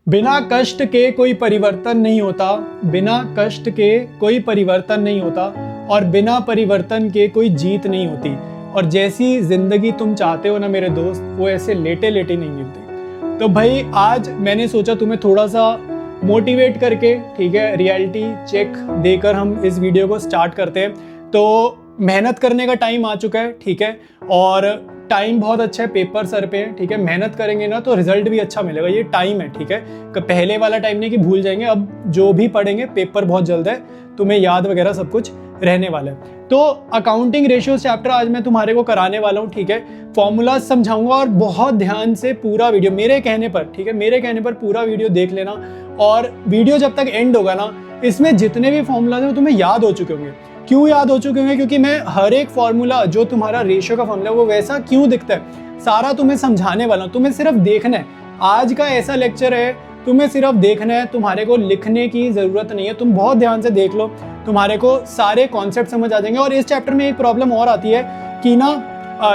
बिना कष्ट के कोई परिवर्तन नहीं होता, बिना कष्ट के कोई परिवर्तन नहीं होता और बिना परिवर्तन के कोई जीत नहीं होती। और जैसी जिंदगी तुम चाहते हो ना मेरे दोस्त, वो ऐसे लेटे लेटे नहीं मिलती। तो भाई आज मैंने सोचा तुम्हें थोड़ा सा मोटिवेट करके, ठीक है, रियलिटी चेक देकर हम इस वीडियो को स्टार्ट करते हैं। तो मेहनत करने का टाइम आ चुका है, ठीक है, और टाइम बहुत अच्छा है, पेपर सर पे है, ठीक है। मेहनत करेंगे ना तो रिजल्ट भी अच्छा मिलेगा, ये टाइम है, ठीक है। पहले वाला टाइम नहीं कि भूल जाएंगे, अब जो भी पढ़ेंगे पेपर बहुत जल्द है, तुम्हें याद वगैरह सब कुछ रहने वाला है। तो अकाउंटिंग रेशियोज चैप्टर आज मैं तुम्हारे को कराने वाला हूँ, ठीक है। फॉर्मूला समझाऊंगा और बहुत ध्यान से पूरा वीडियो मेरे कहने पर, ठीक है, मेरे कहने पर पूरा वीडियो देख लेना। और वीडियो जब तक एंड होगा ना, इसमें जितने भी फॉर्मूला है वो तुम्हें याद हो चुके होंगे। क्यों याद हो चुके होंगे? क्योंकि मैं हर एक फॉर्मूला जो तुम्हारा रेशियो का फॉर्मूला है वो वैसा क्यों दिखता है सारा तुम्हें समझाने वाला हूं। तुम्हें सिर्फ देखना है, आज का ऐसा लेक्चर है, तुम्हें सिर्फ देखना है, तुम्हारे को लिखने की जरूरत नहीं है। तुम बहुत ध्यान से देख लो, तुम्हारे को सारे कॉन्सेप्ट समझ आ जाएंगे। और इस चैप्टर में एक प्रॉब्लम और आती है कि ना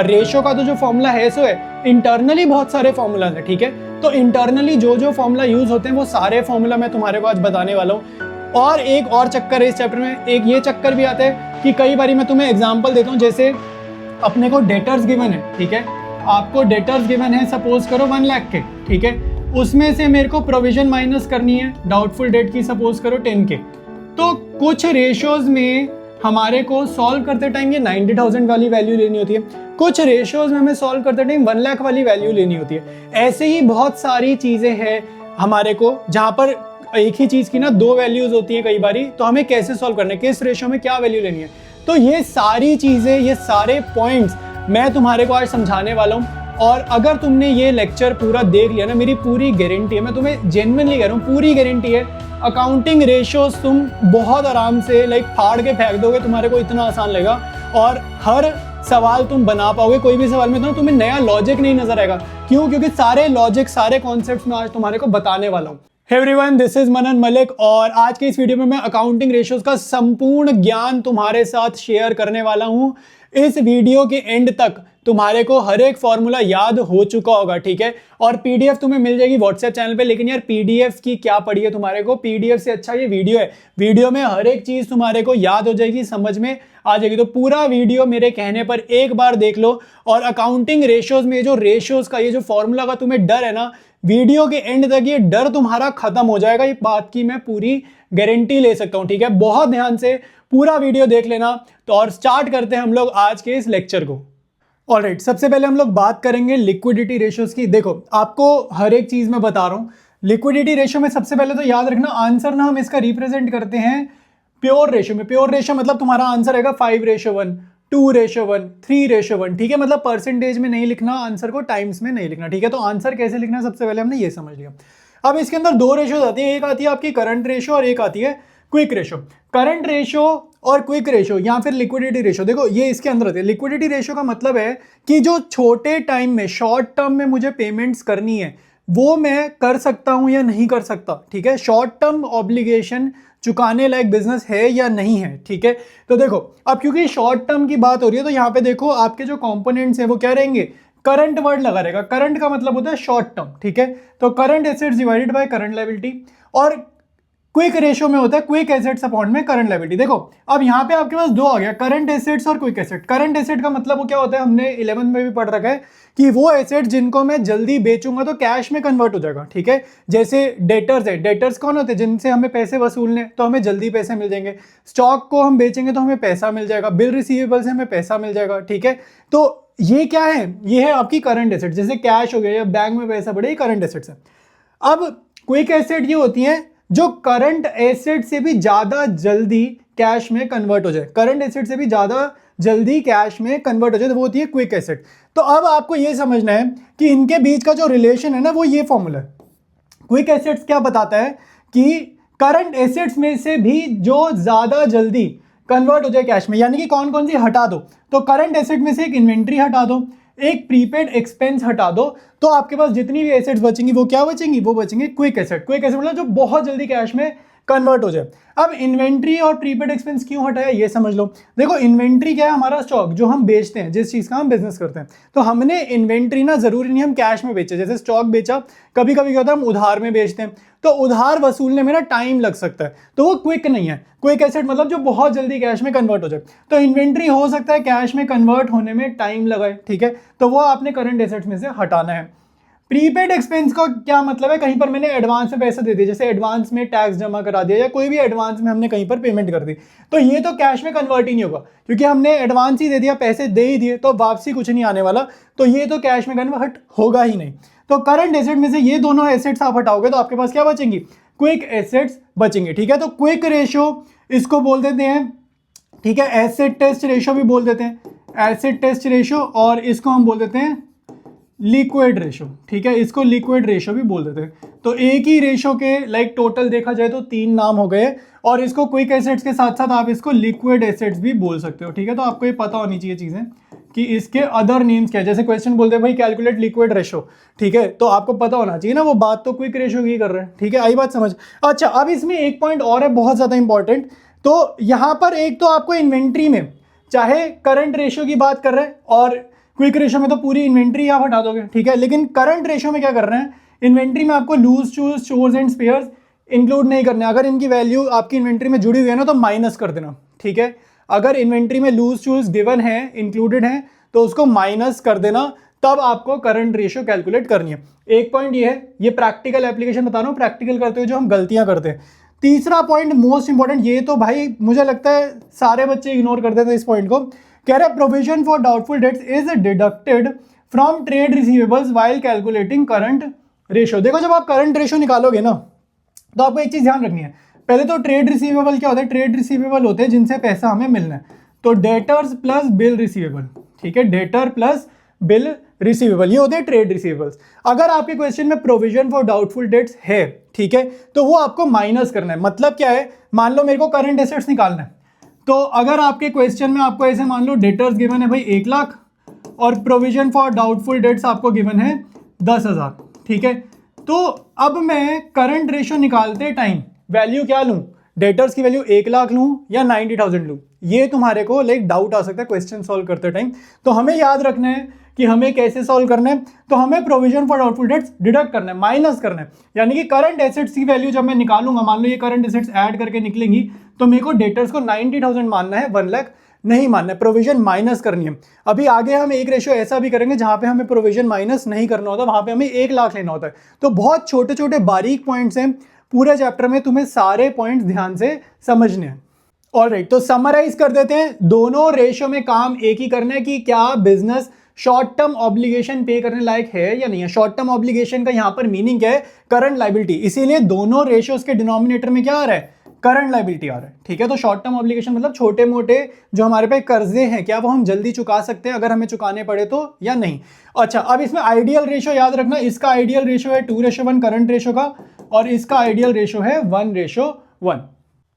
रेशियो का तो जो फॉर्मूला है सो है, इंटरनली बहुत सारे फॉर्मूला है, ठीक है। तो इंटरनली जो जो फॉर्मूला यूज होते हैं वो सारे फॉर्मूला मैं तुम्हारे को आज बताने वाला हूँ। और एक और चक्कर है इस चैप्टर में, एक ये चक्कर भी आता है कि कई बार मैं तुम्हें एग्जांपल देता हूँ। जैसे अपने को डेटर्स गिवन है, ठीक है, आपको डेटर्स गिवन है, सपोज करो 1 लाख के, ठीक है। उसमें से मेरे को प्रोविजन माइनस करनी है डाउटफुल डेट की, सपोज करो 10 के। तो कुछ रेशियोज में हमारे को सॉल्व करते टाइम ये 90,000 वाली वैल्यू लेनी होती है, कुछ रेशियोज में हमें सॉल्व करते टाइम 1 लाख वाली वैल्यू लेनी होती है। ऐसे ही बहुत सारी चीजें हैं हमारे को, जहां पर एक ही चीज की ना 2 वैल्यूज होती है कई बारी। तो हमें कैसे सॉल्व करना है, किस रेशियो में क्या वैल्यू लेनी है, तो ये सारी चीजें, ये सारे पॉइंट्स मैं तुम्हारे को आज समझाने वाला हूँ। और अगर तुमने ये लेक्चर पूरा देख लिया ना, मेरी पूरी गारंटी है, मैं तुम्हें जेन्युइनली कह रहा हूँ, पूरी गारंटी है, अकाउंटिंग रेशियोज तुम बहुत आराम से फाड़ के फेंक दोगे, तुम्हारे को इतना आसान लगेगा। और हर सवाल तुम बना पाओगे, कोई भी सवाल में तो तुम्हें नया लॉजिक नहीं नजर आएगा। क्यों? क्योंकि सारे लॉजिक, सारे कॉन्सेप्ट्स मैं आज तुम्हारे को बताने वाला हूँ। Hey everyone, this is मनन मलिक और आज के इस वीडियो में मैं अकाउंटिंग रेशियोज का संपूर्ण ज्ञान तुम्हारे साथ शेयर करने वाला हूं। इस वीडियो के एंड तक तुम्हारे को हर एक फॉर्मूला याद हो चुका होगा, ठीक है। और पीडीएफ तुम्हें मिल जाएगी व्हाट्सएप चैनल पे। लेकिन यार पीडीएफ की क्या पड़ी है तुम्हारे को, पीडीएफ से अच्छा ये वीडियो है। वीडियो में हर एक चीज तुम्हारे को याद हो जाएगी, समझ में आ जाएगी। तो पूरा वीडियो मेरे कहने पर एक बार देख लो। और अकाउंटिंग रेशियोज में जो रेशियोज का ये जो फॉर्मूला का तुम्हें डर है ना, वीडियो के एंड तक ये डर तुम्हारा खत्म हो जाएगा, ये बात की मैं पूरी गारंटी ले सकता हूं, ठीक है। बहुत ध्यान से पूरा वीडियो देख लेना। तो और स्टार्ट करते हैं हम लोग आज के इस लेक्चर को। ऑलराइट, सबसे पहले हम लोग बात करेंगे लिक्विडिटी रेशियोज की। देखो, आपको हर एक चीज में बता रहा हूं, लिक्विडिटी रेशियो में सबसे पहले तो याद रखना, आंसर ना हम इसका रिप्रेजेंट करते हैं प्योर रेशियो में। प्योर रेशियो मतलब तुम्हारा आंसर रहेगा 5:1, 2:1, 3:1, ठीक है। मतलब परसेंटेज में नहीं लिखना आंसर को, टाइम्स में नहीं लिखना, ठीक है। तो आंसर कैसे लिखना है सबसे पहले हमने ये समझ लिया। अब इसके अंदर 2 रेशियोज आती है, एक आती है आपकी करंट रेशियो और एक आती है क्विक रेशियो। करंट रेशियो और क्विक रेशियो या फिर लिक्विडिटी रेशियो, देखो ये इसके अंदर आती है। लिक्विडिटी रेशियो का मतलब है कि जो छोटे टाइम में, शॉर्ट टर्म में मुझे पेमेंट्स करनी है वो मैं कर सकता हूं या नहीं कर सकता, ठीक है। शॉर्ट टर्म ऑब्लिगेशन चुकाने लायक बिजनेस है या नहीं है, ठीक है। तो देखो, अब क्योंकि शॉर्ट टर्म की बात हो रही है तो यहाँ पे देखो आपके जो कंपोनेंट्स हैं वो क्या रहेंगे, करंट वर्ड लगा रहेगा। करंट का मतलब होता है शॉर्ट टर्म, ठीक है। तो current assets divided by current liability. और क्विक रेशियो में होता है क्विक एसेट्स अपॉन में करंट लायबिलिटी। देखो अब यहाँ पे आपके पास 2 आ गया, करंट एसेट्स और क्विक एसेट। करंट एसेट का मतलब वो क्या होता है, हमने 11th में भी पढ़ रखा है कि वो एसेट जिनको मैं जल्दी बेचूंगा तो कैश में कन्वर्ट हो जाएगा, ठीक है। जैसे डेटर्स है, डेटर्स कौन होते हैं, जिनसे हमें पैसे वसूलने, तो हमें जल्दी पैसे मिल जाएंगे। स्टॉक को हम बेचेंगे तो हमें पैसा मिल जाएगा, बिल रिसीवेबल से हमें पैसा मिल जाएगा, ठीक है। तो ये क्या है, ये है आपकी करंट एसेट। जैसे कैश हो गया या बैंक में पैसा पड़े, ये करंट एसेट्स है। अब क्विक एसेट ये होती है जो करंट एसेट से भी ज्यादा जल्दी कैश में कन्वर्ट हो जाए, करंट एसेट से भी ज्यादा जल्दी कैश में कन्वर्ट हो जाए, तो वो होती है क्विक एसेट। तो अब आपको ये समझना है कि इनके बीच का जो रिलेशन है ना, वो ये फॉर्मूला है। क्विक एसेट्स क्या बताता है कि करंट एसेट्स में से भी जो ज्यादा जल्दी कन्वर्ट हो जाए कैश में, यानी कि कौन कौन सी हटा दो, तो करंट एसेट में से एक इन्वेंट्री हटा दो, एक प्रीपेड एक्सपेंस हटा दो, तो आपके पास जितनी भी एसेट्स बचेंगी वो क्या बचेंगी, वो बचेंगे क्विक एसेट। क्विक एसेट मतलब जो बहुत जल्दी कैश में कन्वर्ट हो जाए। अब इन्वेंट्री और प्रीपेड एक्सपेंस क्यों हटाया ये समझ लो। देखो इन्वेंट्री क्या है, हमारा स्टॉक जो हम बेचते हैं, जिस चीज़ का हम बिजनेस करते हैं। तो हमने इन्वेंट्री ना जरूरी नहीं हम कैश में बेचे, जैसे स्टॉक बेचा, कभी कभी क्या होता है हम उधार में बेचते हैं, तो उधार वसूलने में ना टाइम लग सकता है, तो वो क्विक नहीं है। क्विक एसेट मतलब जो बहुत जल्दी कैश में कन्वर्ट हो जाए। तो इन्वेंट्री हो सकता है कैश में कन्वर्ट होने में टाइम लगाए, ठीक है, तो वो आपने करंट एसेट्स में से हटाना है। प्रीपेड एक्सपेंस का क्या मतलब है, कहीं पर मैंने एडवांस में पैसे दे दिए, जैसे एडवांस में टैक्स जमा करा दिया या कोई भी एडवांस में हमने कहीं पर पेमेंट कर दी, तो ये तो कैश में कन्वर्ट ही नहीं होगा, क्योंकि हमने एडवांस ही दे दिया, पैसे दे ही दिए, तो वापसी कुछ नहीं आने वाला, तो ये तो कैश में कन्वर्ट होगा ही नहीं। तो करंट एसेट में से ये दोनों एसेट्स आप हटाओगे तो आपके पास क्या बचेंगी, क्विक एसेट्स बचेंगे, ठीक है। तो क्विक रेशो इसको बोल देते हैं, ठीक है, एसेट टेस्ट रेशो भी बोल देते हैं, एसेट टेस्ट रेशो, और इसको हम बोल देते हैं लिक्विड रेशो, ठीक है, इसको लिक्विड रेशो भी बोल देते हैं। तो एक ही रेशो के लाइक टोटल देखा जाए तो 3 नाम हो गए, और इसको क्विक एसेट्स के साथ साथ आप इसको लिक्विड एसेट्स भी बोल सकते हो, ठीक है। तो आपको ये पता होनी चाहिए चीजें कि इसके अदर नेम्स क्या है। जैसे क्वेश्चन बोलते हैं भाई कैलकुलेट लिक्विड रेशो, ठीक है, तो आपको पता होना चाहिए ना, वो बात तो क्विक रेशो की कर रहे हैं, ठीक है, आई बात समझ। अच्छा अब इसमें एक पॉइंट और है बहुत ज्यादा इंपॉर्टेंट। तो यहाँ पर एक तो आपको इन्वेंट्री में चाहे करंट रेशो की बात कर रहे हैं, और क्विक रेशो में तो पूरी इन्वेंट्री आप हटा दोगे, ठीक है, लेकिन करंट रेशो में क्या कर रहे हैं, इन्वेंट्री में आपको loose choose chores and spares include नहीं करने। अगर इनकी वैल्यू आपकी इन्वेंट्री में जुड़ी हुई है ना तो माइनस कर देना, ठीक है। अगर इन्वेंट्री में लूज चूज गिवन है, इंक्लूडेड है, तो उसको माइनस कर देना, तब आपको करंट रेशो कैलकुलेट करनी है। एक पॉइंट ये है, ये प्रैक्टिकल एप्लीकेशन बता रहा हूँ, प्रैक्टिकल करते हुए जो हम गलतियां करते हैं। तीसरा पॉइंट मोस्ट इंपॉर्टेंट, ये तो भाई मुझे लगता है सारे बच्चे इग्नोर कर देते हैं इस पॉइंट को। कह रहे provision for doubtful debts is deducted from trade receivables while calculating current ratio. देखो जब आप करंट रेशो निकालोगे ना तो आपको एक चीज ध्यान रखनी है। पहले तो ट्रेड रिसीवेबल क्या होता है, ट्रेड रिसीवेबल होते हैं जिनसे पैसा हमें मिलना है, तो डेटर्स प्लस बिल रिसीवेबल, ठीक है, डेटर प्लस बिल रिसीवेबल, ये होते हैं ट्रेड रिसीवेबल्स। अगर आपके क्वेश्चन में प्रोविजन फॉर डाउटफुल डेट्स है, ठीक है, तो वो आपको माइनस करना है। मतलब क्या है, मान लो मेरे को करंट एसेट्स निकालना है, तो अगर आपके क्वेश्चन में आपको ऐसे मान लो डेटर्स गिवन है भाई 1 लाख, और प्रोविजन फॉर डाउटफुल डेट्स आपको गिवन है 10,000, ठीक है, तो अब मैं करंट रेशो निकालते टाइम वैल्यू क्या लूं, डेटर्स की वैल्यू 1 लाख लूं या 90,000 लूं, ये तुम्हारे को लाइक डाउट आ सकता है क्वेश्चन सॉल्व करते टाइम। तो हमें याद रखना है कि हमें कैसे सॉल्व करना है, तो हमें provision for doubtful debts deduct करना है, माइनस करना है, यानी कि करंट एसेट्स की वैल्यू जब मैं निकालूंगा, मान लो ये करंट एसेट्स ऐड करके निकलेंगी, तो मेरे को डेटर्स को 90,000 मानना है, 1 लाख नहीं मानना है, प्रोविजन माइनस करनी है। अभी आगे हम एक रेशो ऐसा भी करेंगे जहां पे हमें प्रोविजन माइनस नहीं करना होता, वहां पे हमें 1 लाख लेना होता है। तो बहुत छोटे छोटे बारीक पॉइंट्स हैं पूरे चैप्टर में, तुम्हें सारे पॉइंट्स ध्यान से समझने हैं। ऑलराइट, तो समराइज कर देते हैं, दोनों रेशो में काम एक ही करना है कि क्या बिजनेस शॉर्ट टर्म ऑब्लिगेशन पे करने लायक है या नहीं है। शॉर्ट टर्म ऑब्लिगेशन का यहां पर मीनिंग क्या है, करंट लायबिलिटी, इसीलिए दोनों रेशियोज के डिनोमिनेटर में क्या आ रहा है, करंट लायबिलिटी आ रहा है, ठीक है। तो शॉर्ट टर्म ऑब्लिगेशन मतलब छोटे मोटे जो हमारे पे कर्जे हैं, क्या वो हम जल्दी चुका सकते हैं अगर हमें चुकाने पड़े तो या नहीं। अच्छा अब इसमें आइडियल रेशो याद रखना, इसका आइडियल रेशो है 2:1 करंट रेशो का, और इसका आइडियल रेशो है 1:1।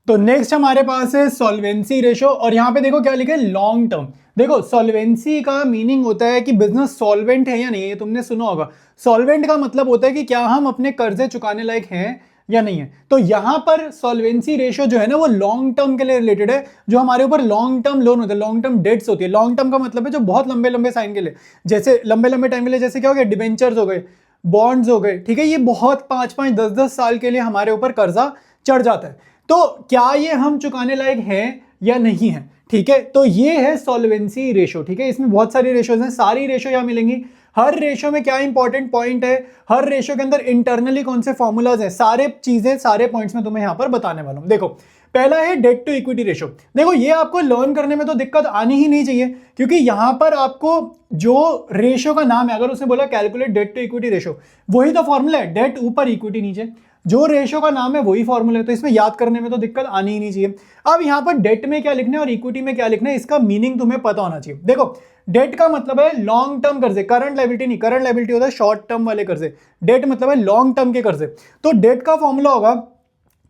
तो नेक्स्ट हमारे पास है सॉल्वेंसी रेशो, और यहां पे देखो क्या लिखा है, लॉन्ग टर्म। देखो सॉल्वेंसी का मीनिंग होता है कि बिजनेस सॉल्वेंट है या नहीं है, ये तुमने सुना होगा। सॉल्वेंट का मतलब होता है कि क्या हम अपने कर्जे चुकाने लायक हैं या नहीं है। तो यहां पर सॉल्वेंसी रेशो जो है ना वो लॉन्ग टर्म के लिए रिलेटेड है, जो हमारे ऊपर लॉन्ग टर्म लोन होते हैं, लॉन्ग टर्म डेट्स होती है। लॉन्ग टर्म का मतलब है जो बहुत लंबे लंबे साइन के लिए, जैसे लंबे लंबे टाइम के लिए, जैसे क्या हो गया, डिबेंचर्स हो गए, बॉन्ड्स हो गए, ठीक है, ये बहुत 5-5, 10-10 साल के लिए हमारे ऊपर कर्जा चढ़ जाता है। तो क्या ये हम चुकाने लायक हैं या नहीं है, ठीक है। तो ये है सॉल्वेंसी रेशो, ठीक है। इसमें बहुत सारी रेशोज हैं, सारी रेशो यहां मिलेंगी। हर रेशो में क्या इंपॉर्टेंट पॉइंट है, हर रेशो के अंदर इंटरनली कौन से फॉर्मूलाज हैं, सारे चीजें सारे पॉइंट्स में तुम्हें यहां पर बताने वाला हूं। देखो पहला है डेट टू इक्विटी रेशो। देखो ये आपको लर्न करने में तो दिक्कत आनी ही नहीं चाहिए, क्योंकि यहां पर आपको जो रेशो का नाम है, अगर उसने बोला calculate debt to equity ratio, वही तो फॉर्मूला है, डेट ऊपर इक्विटी नीचे, जो रेशो का नाम है वही फॉर्मूला है, तो इसमें याद करने में तो दिक्कत आनी ही नहीं चाहिए। अब यहां पर डेट में क्या लिखना है और इक्विटी में क्या लिखना है, इसका मीनिंग तुम्हें पता होना चाहिए। देखो डेट का मतलब है लॉन्ग टर्म कर्जे, करंट लायबिलिटी नहीं, करंट लायबिलिटी होता है शॉर्ट टर्म वाले कर्जे, डेट मतलब है लॉन्ग टर्म के कर्जे। तो डेट का फॉर्मूला होगा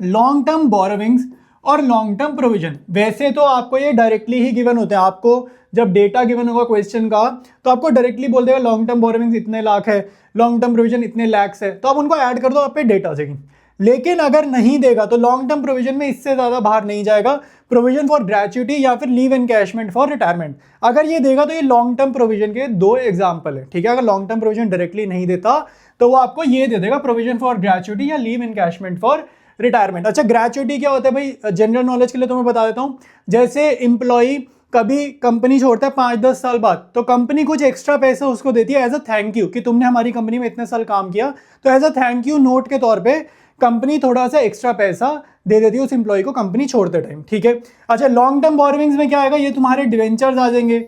लॉन्ग टर्म बोरोविंग्स और लॉन्ग टर्म प्रोविजन। वैसे तो आपको ये डायरेक्टली ही गिवन होते हैं, आपको जब डेटा गिवन होगा क्वेश्चन का तो आपको डायरेक्टली बोल देगा लॉन्ग टर्म बोरोविंग्स इतने लाख है, लॉन्ग टर्म प्रोविजन इतने लैक्स है, तो आप उनको ऐड कर दो, आप पे डेट आ जाएगी। लेकिन अगर नहीं देगा तो लॉन्ग टर्म प्रोविजन में इससे ज़्यादा बाहर नहीं जाएगा। प्रोविजन फॉर ग्रेच्युटी या फिर लीव एनकैशमेंट फॉर रिटायरमेंट, अगर ये देगा तो ये लॉन्ग टर्म प्रोविजन के दो एग्जाम्पल है, ठीक है। अगर लॉन्ग टर्म प्रोविजन डायरेक्टली नहीं देता तो वो आपको ये दे देगा, प्रोविजन फॉर ग्रेच्युटी या लीव एनकैशमेंट फॉर रिटायरमेंट। अच्छा, ग्रेच्युटी क्या होता है भाई, जनरल नॉलेज के लिए तो मैं बता देता हूँ। जैसे एम्प्लॉई कभी कंपनी छोड़ता है 5-10 साल बाद, तो कंपनी कुछ एक्स्ट्रा पैसा उसको देती है एज अ थैंक यू कि तुमने हमारी कंपनी में इतने साल काम किया, तो as a thank you note के तौर पे कंपनी थोड़ा सा एक्स्ट्रा पैसा दे देती है उस एम्प्लॉय को कंपनी छोड़ते टाइम, ठीक है। अच्छा, लॉन्ग टर्म बोरोविंग्स में क्या आएगा, ये तुम्हारे डिवेंचर्स आ जाएंगे,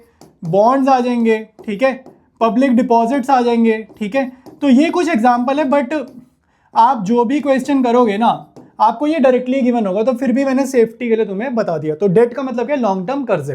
बॉन्ड्स आ जाएंगे, ठीक है, पब्लिक डिपॉजिट्स आ जाएंगे, ठीक है। तो ये कुछ एग्जाम्पल है, बट आप जो भी क्वेश्चन करोगे ना आपको ये डायरेक्टली गिवन होगा, तो फिर भी मैंने सेफ्टी के लिए तुम्हें बता दिया। तो डेट का मतलब क्या, लॉन्ग टर्म कर्ज।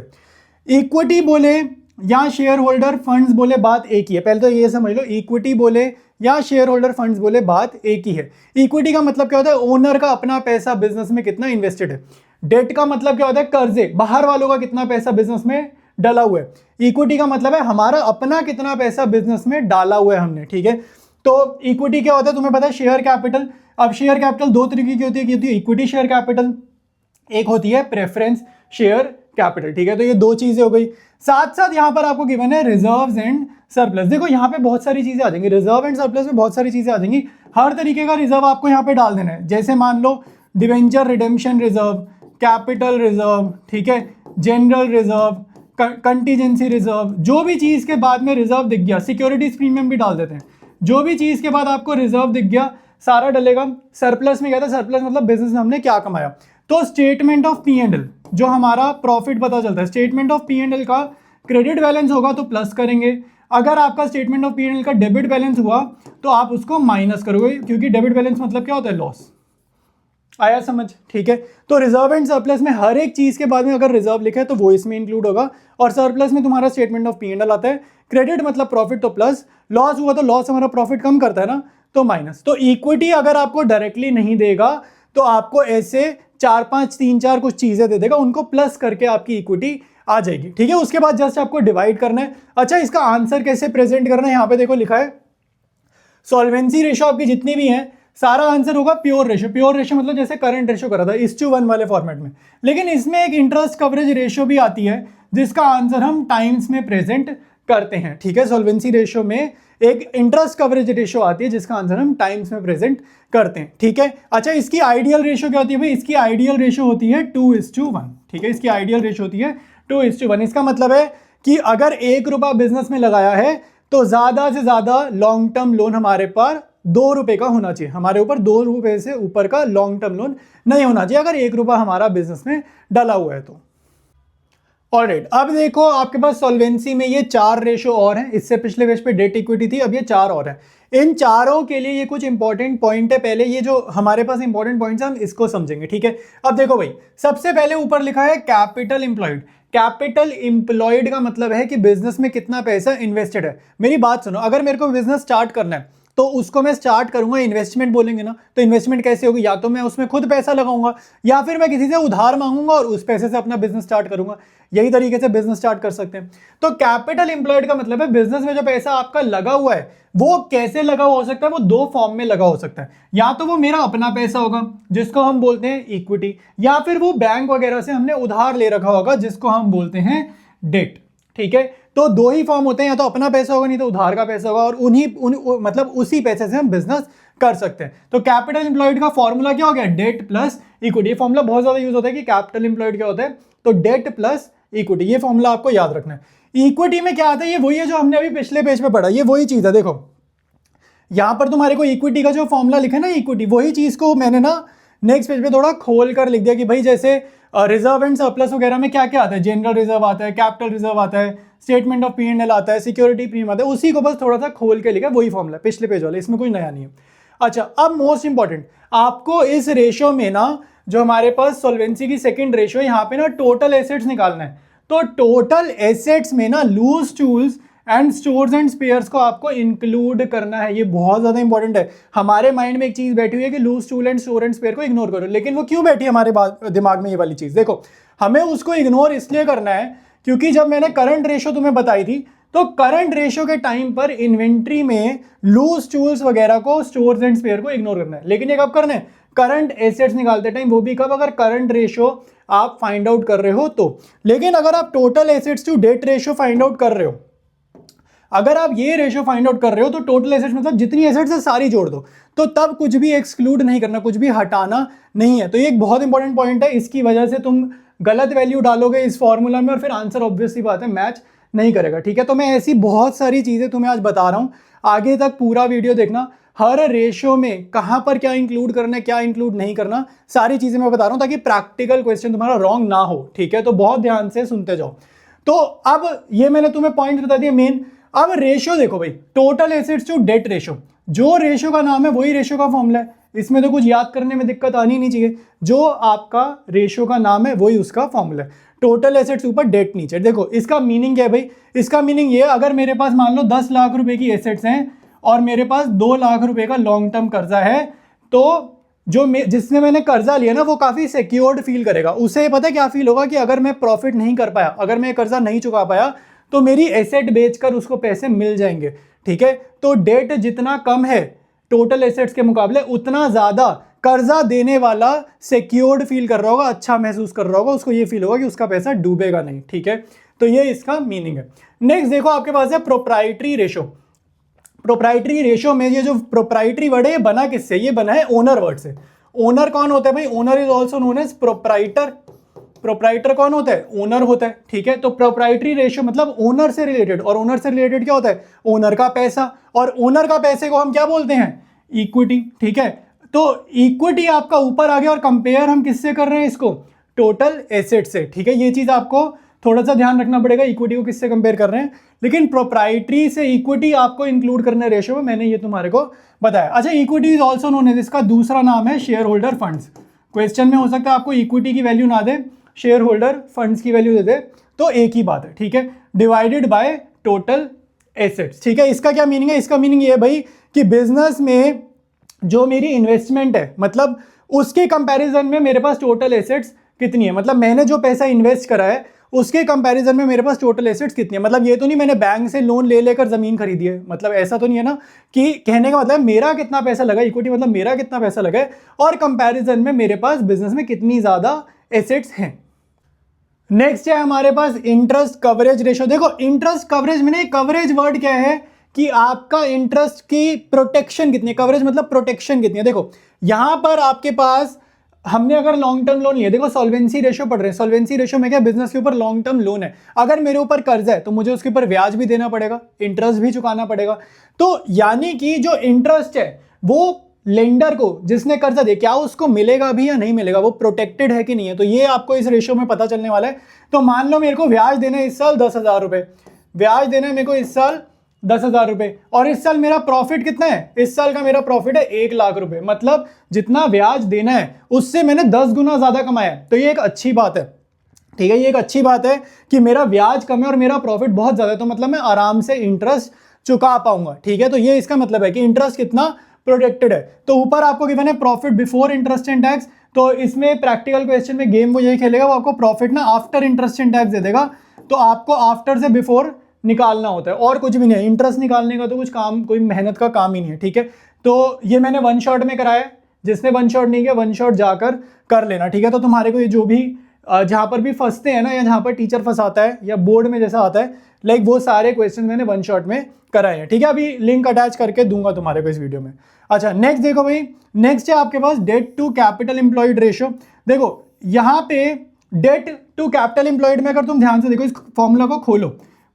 इक्विटी बोले या शेयर होल्डर फंड्स बोले बात एक ही है, पहले तो ये समझ लो, इक्विटी बोले या शेयर होल्डर फंड्स बोले बात एक ही है। इक्विटी का मतलब क्या होता है, ओनर का अपना पैसा बिजनेस में कितना इन्वेस्टेड है। डेट का मतलब क्या होता है, कर्जे, बाहर वालों का कितना पैसा बिजनेस में डाला हुआ है। इक्विटी का मतलब है हमारा अपना कितना पैसा बिजनेस में डाला हुआ है हमने, ठीक है। तो इक्विटी क्या होता है तुम्हें पता है, शेयर कैपिटल। अब शेयर कैपिटल दो तरीके की होती है, इक्विटी शेयर कैपिटल, एक होती है प्रेफरेंस शेयर कैपिटल, ठीक है। तो ये दो चीजें हो गई। साथ साथ यहां पर आपको गिवन है रिजर्व्स एंड सरप्लस। देखो यहाँ पे बहुत सारी चीजें आ जाएंगी, रिजर्व एंड सरप्लस में बहुत सारी चीजें आ जाएंगी। हर तरीके का रिजर्व आपको यहाँ पे डाल देना है। जैसे मान लो debenture redemption reserve, capital reserve, ठीक है, जनरल रिजर्व, कंटीजेंसी रिजर्व, जो भी चीज के बाद में रिजर्व दिख गया, सिक्योरिटीज प्रीमियम भी डाल देते हैं, जो भी चीज के बाद आपको रिजर्व दिख गया सारा डलेगा। सरप्लस में क्या था, सरप्लस मतलब बिजनेस में हमने क्या कमाया। तो statement of P and L, जो हमारा प्रॉफिट पता चलता है, statement of P and L का क्रेडिट बैलेंस होगा तो प्लस करेंगे, अगर आपका statement of P and L का डेबिट बैलेंस हुआ तो आप उसको माइनस करोगे, क्योंकि डेबिट बैलेंस मतलब क्या होता है, लॉस। आया समझ, ठीक है। तो रिजर्व एंड सरप्लस में हर एक चीज के बाद में अगर रिजर्व लिखा है तो वो इसमें इंक्लूड होगा, और सरप्लस में तुम्हारा statement of P and L आता है। क्रेडिट मतलब प्रॉफिट तो प्लस, लॉस हुआ तो लॉस हमारा प्रॉफिट कम करता है ना, तो माइनस। तो इक्विटी अगर आपको डायरेक्टली नहीं देगा तो आपको ऐसे 4-5 3-4 कुछ चीजें दे देगा, उनको प्लस करके आपकी इक्विटी आ जाएगी, ठीक है। उसके बाद जस्ट आपको डिवाइड करना है। अच्छा, इसका आंसर कैसे प्रेजेंट करना है, यहाँ पे देखो लिखा है सॉल्वेंसी रेशियो आपकी जितनी भी है सारा आंसर होगा प्योर रेशियो। प्योर रेशियो मतलब जैसे करंट रेशियो करा था 1:1 वाले फॉर्मेट में, लेकिन इसमें एक इंटरेस्ट कवरेज रेशियो भी आती है जिसका आंसर हम टाइम्स में प्रेजेंट करते हैं, ठीक है। सॉल्वेंसी रेशियो में एक इंटरेस्ट कवरेज रेशियो आती है जिसका आंसर हम टाइम्स में प्रेजेंट करते हैं, ठीक है। अच्छा, इसकी आइडियल रेशियो क्या होती है भाई, इसकी आइडियल रेशियो होती है 2:1, ठीक है। इसकी आइडियल रेशियो होती है 2:1। इसका मतलब है कि अगर 1 रुपया बिजनेस में लगाया है तो ज्यादा से ज्यादा लॉन्ग टर्म लोन हमारे पास 2 रुपए का होना चाहिए, हमारे ऊपर 2 रुपए से ऊपर का लॉन्ग टर्म लोन नहीं होना चाहिए अगर 1 रुपया हमारा बिजनेस में डाला हुआ है तो। ऑलराइट, अब देखो आपके पास सॉल्वेंसी में ये 4 रेशो और हैं, इससे पिछले पेज पे डेट इक्विटी थी, अब ये 4 और हैं। इन चारों के लिए ये कुछ इंपॉर्टेंट पॉइंट है, पहले ये जो हमारे पास इंपॉर्टेंट पॉइंट्स हैं हम इसको समझेंगे, ठीक है। अब देखो भाई, सबसे पहले ऊपर लिखा है कैपिटल इंप्लॉयड। कैपिटल इंप्लॉयड का मतलब है कि बिजनेस में कितना पैसा इन्वेस्टेड है। मेरी बात सुनो, अगर मेरे को बिजनेस स्टार्ट करना है तो उसको मैं स्टार्ट करूंगा, इन्वेस्टमेंट बोलेंगे ना, तो इन्वेस्टमेंट कैसे होगी, या तो मैं उसमें खुद पैसा लगाऊंगा या फिर मैं किसी से उधार मांगूंगा और उस पैसे से अपना बिजनेस स्टार्ट करूंगा। यही तरीके से बिजनेस स्टार्ट कर सकते हैं। तो कैपिटल इंप्लॉयड का मतलब है बिजनेस में जो पैसा आपका लगा हुआ है वो कैसे लगा हुआ हो सकता है, वो 2 फॉर्म में लगा हो सकता है। या तो वो मेरा अपना पैसा होगा जिसको हम बोलते हैं इक्विटी, या फिर वो बैंक वगैरह से हमने उधार ले रखा होगा जिसको हम बोलते हैं डेट, ठीक है। तो 2 ही फॉर्म होते हैं, या तो अपना पैसा होगा नहीं तो उधार का पैसा होगा, और मतलब उसी पैसे से हम बिजनेस कर सकते हैं। तो कैपिटल इंप्लॉयड का फॉर्मूला क्या हो गया, डेट प्लस इक्विटी। ये फॉर्मूला बहुत ज्यादा यूज होता है कि कैपिटल इंप्लॉयड क्या होता है, तो डेट प्लस इक्विटी, ये फॉर्मूला आपको याद रखना है। इक्विटी में क्या आता है, ये वही है जो हमने अभी पिछले पेज पे पढ़ा, ये वही चीज है। देखो यहां पर तुम्हारे को इक्विटी का जो फॉर्मूला लिखा है ना, इक्विटी, वही चीज को मैंने ना नेक्स्ट पेज पे थोड़ा खोल कर लिख दिया कि भाई जैसे रिजर्व एंड सरप्लस वगैरह में क्या क्या आता है, जनरल रिजर्व आता है, कैपिटल रिजर्व आता है, statement of P and L आता है, सिक्योरिटी प्रीमियम आता है, उसी को बस थोड़ा सा खोल के लिखा, वही फॉर्मूला पिछले पेज वाला, इसमें कोई नया नहीं है। अच्छा, अब मोस्ट इंपॉर्टेंट, आपको इस रेशियो में ना जो हमारे पास सॉल्वेंसी की सेकंड रेशियो है, यहाँ पे ना टोटल एसेट्स निकालना है। तो टोटल एसेट्स में ना loose tools and stores and spares को आपको इंक्लूड करना है। ये बहुत ज्यादा इंपॉर्टेंट है। हमारे माइंड में एक चीज बैठी हुई है कि loose tool and store and spare को इग्नोर करो, लेकिन वो क्यों बैठी है हमारे दिमाग में ये वाली चीज, देखो हमें उसको इग्नोर इसलिए करना है क्योंकि जब मैंने करंट रेशियो तुम्हें बताई थी तो करंट रेशियो के टाइम पर इन्वेंट्री में लूज टूल्स वगैरह को, स्टोर्स एंड स्पेयर को इग्नोर करना है। लेकिन ये कब करना है? करंट एसेट्स निकालते टाइम, वो भी कब? अगर करंट रेशियो आप फाइंड आउट कर रहे हो तो। लेकिन अगर आप total assets to debt ratio find out कर रहे हो, अगर आप ये रेशियो फाइंड आउट कर रहे हो तो टोटल एसेट्स मतलब जितनी एसेट्स है सारी जोड़ दो, तो तब कुछ भी एक्सक्लूड नहीं करना, कुछ भी हटाना नहीं है। तो ये एक बहुत इंपॉर्टेंट पॉइंट है, इसकी वजह से तुम गलत वैल्यू डालोगे इस फॉर्मूला में और फिर आंसर ऑब्वियसली बात है मैच नहीं करेगा। ठीक है, तो मैं ऐसी बहुत सारी चीजें तुम्हें आज बता रहा हूं, आगे तक पूरा वीडियो देखना। हर रेशियो में कहां पर क्या इंक्लूड करना है, क्या इंक्लूड नहीं करना, सारी चीजें मैं बता रहा हूं ताकि प्रैक्टिकल क्वेश्चन तुम्हारा रॉन्ग ना हो। ठीक है, तो बहुत ध्यान से सुनते जाओ। तो अब ये मैंने तुम्हें पॉइंट बता दिया मेन। अब रेशियो देखो भाई, total assets to debt ratio, जो रेशियो का नाम है वही रेशियो का फॉर्मूला है, इसमें तो कुछ याद करने में दिक्कत आनी नहीं चाहिए। जो आपका रेशियो का नाम है वही उसका फॉर्मूला है। टोटल एसेट्स ऊपर, डेट नीचे। देखो इसका मीनिंग क्या है भाई? इसका मीनिंग ये, अगर मेरे पास मान लो 10 लाख रुपए की एसेट्स हैं और मेरे पास 2 लाख रुपए का लॉन्ग टर्म कर्जा है, तो जो जिसने मैंने कर्जा लिया ना वो काफी सिक्योर्ड फील करेगा। उसे पता है क्या फील होगा कि अगर मैं प्रॉफिट नहीं कर पाया, अगर मैं कर्जा नहीं चुका पाया, तो मेरी एसेट बेचकर उसको पैसे मिल जाएंगे। ठीक है, तो डेट जितना कम है टोटल एसेट्स के मुकाबले, उतना ज्यादा कर्जा देने वाला सिक्योर्ड फील कर रहा होगा, अच्छा महसूस कर रहा होगा, उसको ये फील होगा कि उसका पैसा डूबेगा नहीं। ठीक है, तो ये इसका मीनिंग है। नेक्स्ट देखो आपके पास है प्रोप्राइटरी रेशो। प्रोप्राइटरी रेशो में ये जो प्रोप्राइटरी वर्ड है ये बना किससे? ये बना है ओनर वर्ड से। ओनर कौन होता है भाई? Owner is also known as proprietor. Proprietor कौन होता है? ओनर होता है। ठीक है, तो प्रोप्राइटरी रेशियो मतलब ओनर से रिलेटेड, और ओनर से रिलेटेड क्या होता है? ओनर का पैसा, और ओनर का पैसे को हम क्या बोलते हैं? इक्विटी। ठीक है, तो इक्विटी आपका ऊपर आ गया, और कंपेयर हम किससे कर रहे हैं इसको? टोटल एसेट से। ठीक है, ये चीज आपको थोड़ा सा ध्यान रखना पड़ेगा, इक्विटी को किससे कंपेयर कर रहे हैं। लेकिन प्रोप्राइटरी से इक्विटी आपको इंक्लूड करने रेशियो में, मैंने ये तुम्हारे को बताया। अच्छा, equity is also known as, इसका दूसरा नाम है शेयर होल्डर फंड्स। क्वेश्चन में हो सकता है आपको इक्विटी की वैल्यू ना दे, शेयर होल्डर फंड्स की वैल्यू दे दे, तो एक ही बात है। ठीक है, डिवाइडेड बाय टोटल एसेट्स। ठीक है, इसका क्या मीनिंग है? इसका मीनिंग ये है भाई कि बिजनेस में जो मेरी इन्वेस्टमेंट है, मतलब उसके कंपैरिजन में मेरे पास टोटल एसेट्स कितनी है, मतलब मैंने जो पैसा इन्वेस्ट करा है उसके कंपैरिजन में मेरे पास टोटल एसेट्स कितनी है। मतलब ये तो नहीं मैंने बैंक से लोन ले लेकर जमीन खरीदी है, मतलब ऐसा तो नहीं है ना, कि कहने का मतलब मेरा कितना पैसा लगा, इक्विटी मतलब मेरा कितना पैसा लगा है, और कंपैरिजन में मेरे पास बिजनेस में कितनी ज्यादा एसेट्स हैं। नेक्स्ट है हमारे पास इंटरेस्ट कवरेज रेशियो। देखो इंटरेस्ट कवरेज में, कवरेज वर्ड क्या है कि आपका इंटरेस्ट की प्रोटेक्शन कितनी है, कवरेज मतलब प्रोटेक्शन कितनी है। देखो यहां पर आपके पास, हमने अगर लॉन्ग टर्म लोन लिया, देखो सॉल्वेंसी रेशियो पढ़ रहे हैं, सॉल्वेंसी रेशियो में क्या, बिजनेस के ऊपर लॉन्ग टर्म लोन है, अगर मेरे ऊपर कर्ज है तो मुझे उसके ऊपर ब्याज भी देना पड़ेगा, इंटरेस्ट भी चुकाना पड़ेगा। तो यानी कि जो इंटरेस्ट है वो लेंडर को, जिसने कर्जा दिया, क्या उसको मिलेगा भी या नहीं मिलेगा, वो प्रोटेक्टेड है कि नहीं है, तो ये आपको इस रेशियो में पता चलने वाला है। तो मान लो मेरे को ब्याज देना है इस साल 10,000 रुपए, ब्याज देना है मेरे को इस साल 10,000 रुपए, और इस साल मेरा प्रॉफिट कितना है? इस साल का मेरा प्रॉफिट है 1 लाख रुपए, मतलब जितना ब्याज देना है उससे मैंने 10 गुना ज्यादा कमाया है। तो ये एक अच्छी बात है। ठीक है, ये एक अच्छी बात है कि मेरा ब्याज कम है और मेरा प्रॉफिट बहुत ज्यादा है, तो मतलब मैं आराम से इंटरेस्ट चुका पाऊंगा। ठीक है, तो ये इसका मतलब है कि इंटरेस्ट कितना प्रोटेक्टेड है। तो ऊपर आपको गिवन है profit before interest and tax, तो इसमें प्रैक्टिकल क्वेश्चन में गेम वो यही खेलेगा, वो आपको प्रॉफिट ना आफ्टर इंटरेस्ट एंड टैक्स दे देगा, तो आपको आफ्टर से बिफोर निकालना होता है, और कुछ भी नहीं है। इंटरेस्ट निकालने का तो कुछ काम, कोई मेहनत का काम ही नहीं है। ठीक है, तो ये मैंने वन शॉट में कराया है, जिसने वन शॉट नहीं किया वन शॉट जाकर कर लेना। ठीक है, तो तुम्हारे को ये जो भी जहां पर भी फंसते हैं ना, या जहां पर टीचर फंसाता है या बोर्ड में जैसा आता है, लाइक वो सारे क्वेश्चन मैंने वन शॉट में कराए हैं। ठीक है, अभी लिंक अटैच करके दूंगा तुम्हारे को इस वीडियो में। अच्छा नेक्स्ट देखो भाई, नेक्स्ट है आपके पास debt to capital employed ratio. देखो यहाँ पे डेट टू कैपिटल एम्प्लॉयड में अगर तुम ध्यान से देखो, इस फॉर्मूला को खोलो,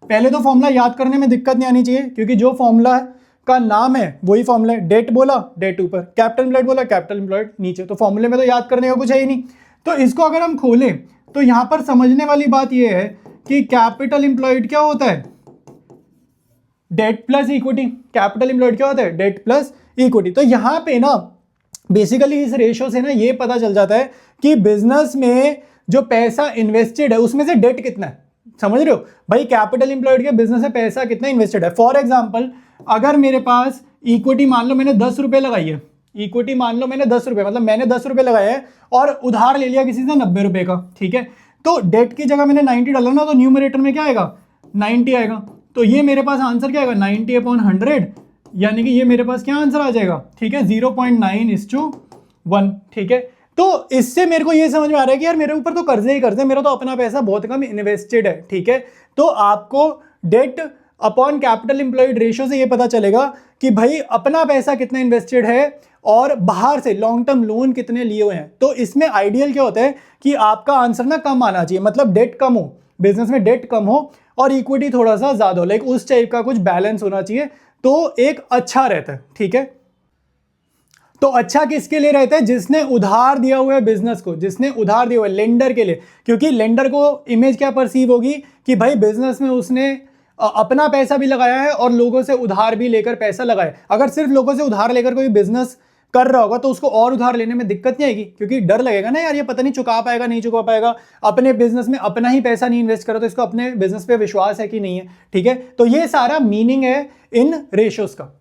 पहले तो फॉर्मूला याद करने में दिक्कत नहीं आनी चाहिए, क्योंकि जो फॉर्मूला का नाम है वही फॉर्मूला है। डेट बोला डेट ऊपर, कैपिटल एम्प्लॉयड बोला कैपिटल एम्प्लॉयड नीचे, तो फॉर्मूले में तो याद करने का कुछ है ही नहीं। तो इसको अगर हम खोलें तो यहां पर समझने वाली बात यह है कि कैपिटल एम्प्लॉयड क्या होता है? Debt plus equity. Capital employed क्या होता है? Debt plus equity. तो यहां पे ना बेसिकली इस रेशियो से ना ये पता चल जाता है कि बिजनेस में जो पैसा इन्वेस्टेड है उसमें से डेट कितना है। समझ रहे हो भाई, कैपिटल एम्प्लॉयड के बिजनेस में पैसा कितना इन्वेस्टेड है। फॉर एग्जांपल अगर मेरे पास इक्विटी मान लो मैंने 10 रुपए लगाई है, इक्विटी मान लो मैंने 10 रुपए, मतलब मैंने 10 रुपए लगाए हैं और उधार ले लिया किसी से 90 रुपए का। ठीक है, तो डेट की जगह मैंने 90 डाला ना, तो न्यूमरेटर में क्या आएगा? 90 आएगा। तो ये मेरे पास आंसर क्या आएगा 90/100, यानी कि ये मेरे पास क्या आंसर आ जाएगा, ठीक है 0.9:1, ठीक है। तो इससे मेरे को ये समझ में आ रहा है कि यार मेरे ऊपर तो कर्जे ही कर्जे, मेरा तो अपना पैसा बहुत कम इन्वेस्टेड है, ठीक है। तो आपको debt upon capital employed ratio से ये पता चलेगा कि भाई अपना पैसा कितना इन्वेस्टेड है और बाहर से लॉन्ग टर्म लोन कितने लिए हुए हैं। तो इसमें आइडियल क्या होता है कि आपका आंसर ना कम आना चाहिए, मतलब डेट कम हो, बिजनेस में डेट कम हो और इक्विटी थोड़ा सा ज्यादा हो, लाइक उस टाइप का कुछ बैलेंस होना चाहिए, तो एक अच्छा रहता है, ठीक है। तो अच्छा किसके लिए रहता है, जिसने उधार दिया हुआ है बिजनेस को, जिसने उधार दिया हुआ है लेंडर के लिए, क्योंकि लेंडर को इमेज क्या परसीव होगी कि भाई बिजनेस में उसने अपना पैसा भी लगाया है और लोगों से उधार भी लेकर पैसा लगाया। अगर सिर्फ लोगों से उधार लेकर कोई बिजनेस कर रहा होगा तो उसको और उधार लेने में दिक्कत नहीं आएगी, क्योंकि डर लगेगा ना यार ये पता नहीं चुका पाएगा नहीं चुका पाएगा, अपने बिजनेस में अपना ही पैसा नहीं इन्वेस्ट करो तो इसको अपने बिजनेस पे विश्वास है कि नहीं है, ठीक है। तो ये सारा मीनिंग है इन रेशियोज का।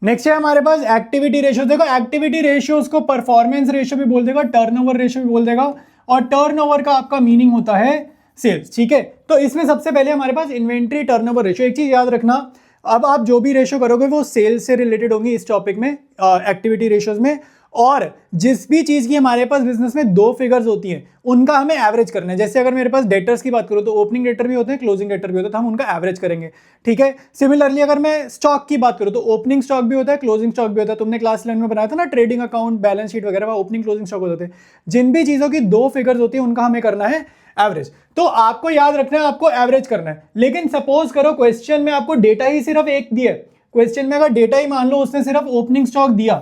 नेक्स्ट है हमारे पास एक्टिविटी रेशियो। देखो एक्टिविटी रेशियोज को परफॉर्मेंस रेशियो भी बोल देगा, टर्नओवर रेशियो भी बोल देगा, और टर्नओवर का आपका मीनिंग होता है सेल्स, ठीक है। तो इसमें सबसे पहले हमारे पास इन्वेंट्री टर्नओवर रेशियो। एक चीज याद रखना, अब आप जो भी रेशियो करोगे वो सेल्स से रिलेटेड होंगी इस टॉपिक में, एक्टिविटी रेशियोज में। और जिस भी चीज की हमारे पास बिजनेस में दो फिगर्स होती हैं उनका हमें एवरेज करना है। जैसे अगर मेरे पास डेटर्स की बात करूं तो ओपनिंग डेटर भी होते हैं, क्लोजिंग डेटर भी होता है, तो हम उनका एवरेज करेंगे, ठीक है। सिमिलरली अगर मैं स्टॉक की बात करूं तो ओपनिंग स्टॉक भी होता है, क्लोजिंग स्टॉक भी होता है। तुमने क्लास 11 में बनाया था ना ट्रेडिंग अकाउंट, बैलेंस शीट वगैरह, ओपनिंग क्लोजिंग स्टॉक होते हैं। जिन भी चीजों की दो फिगर्स होती है उनका हमें करना है एवरेज। तो आपको याद रखना है आपको एवरेज करना है। लेकिन सपोज करो क्वेश्चन में आपको डेटा ही सिर्फ एक दिया है, क्वेश्चन में अगर डेटा ही मान लो उसने सिर्फ ओपनिंग स्टॉक दिया,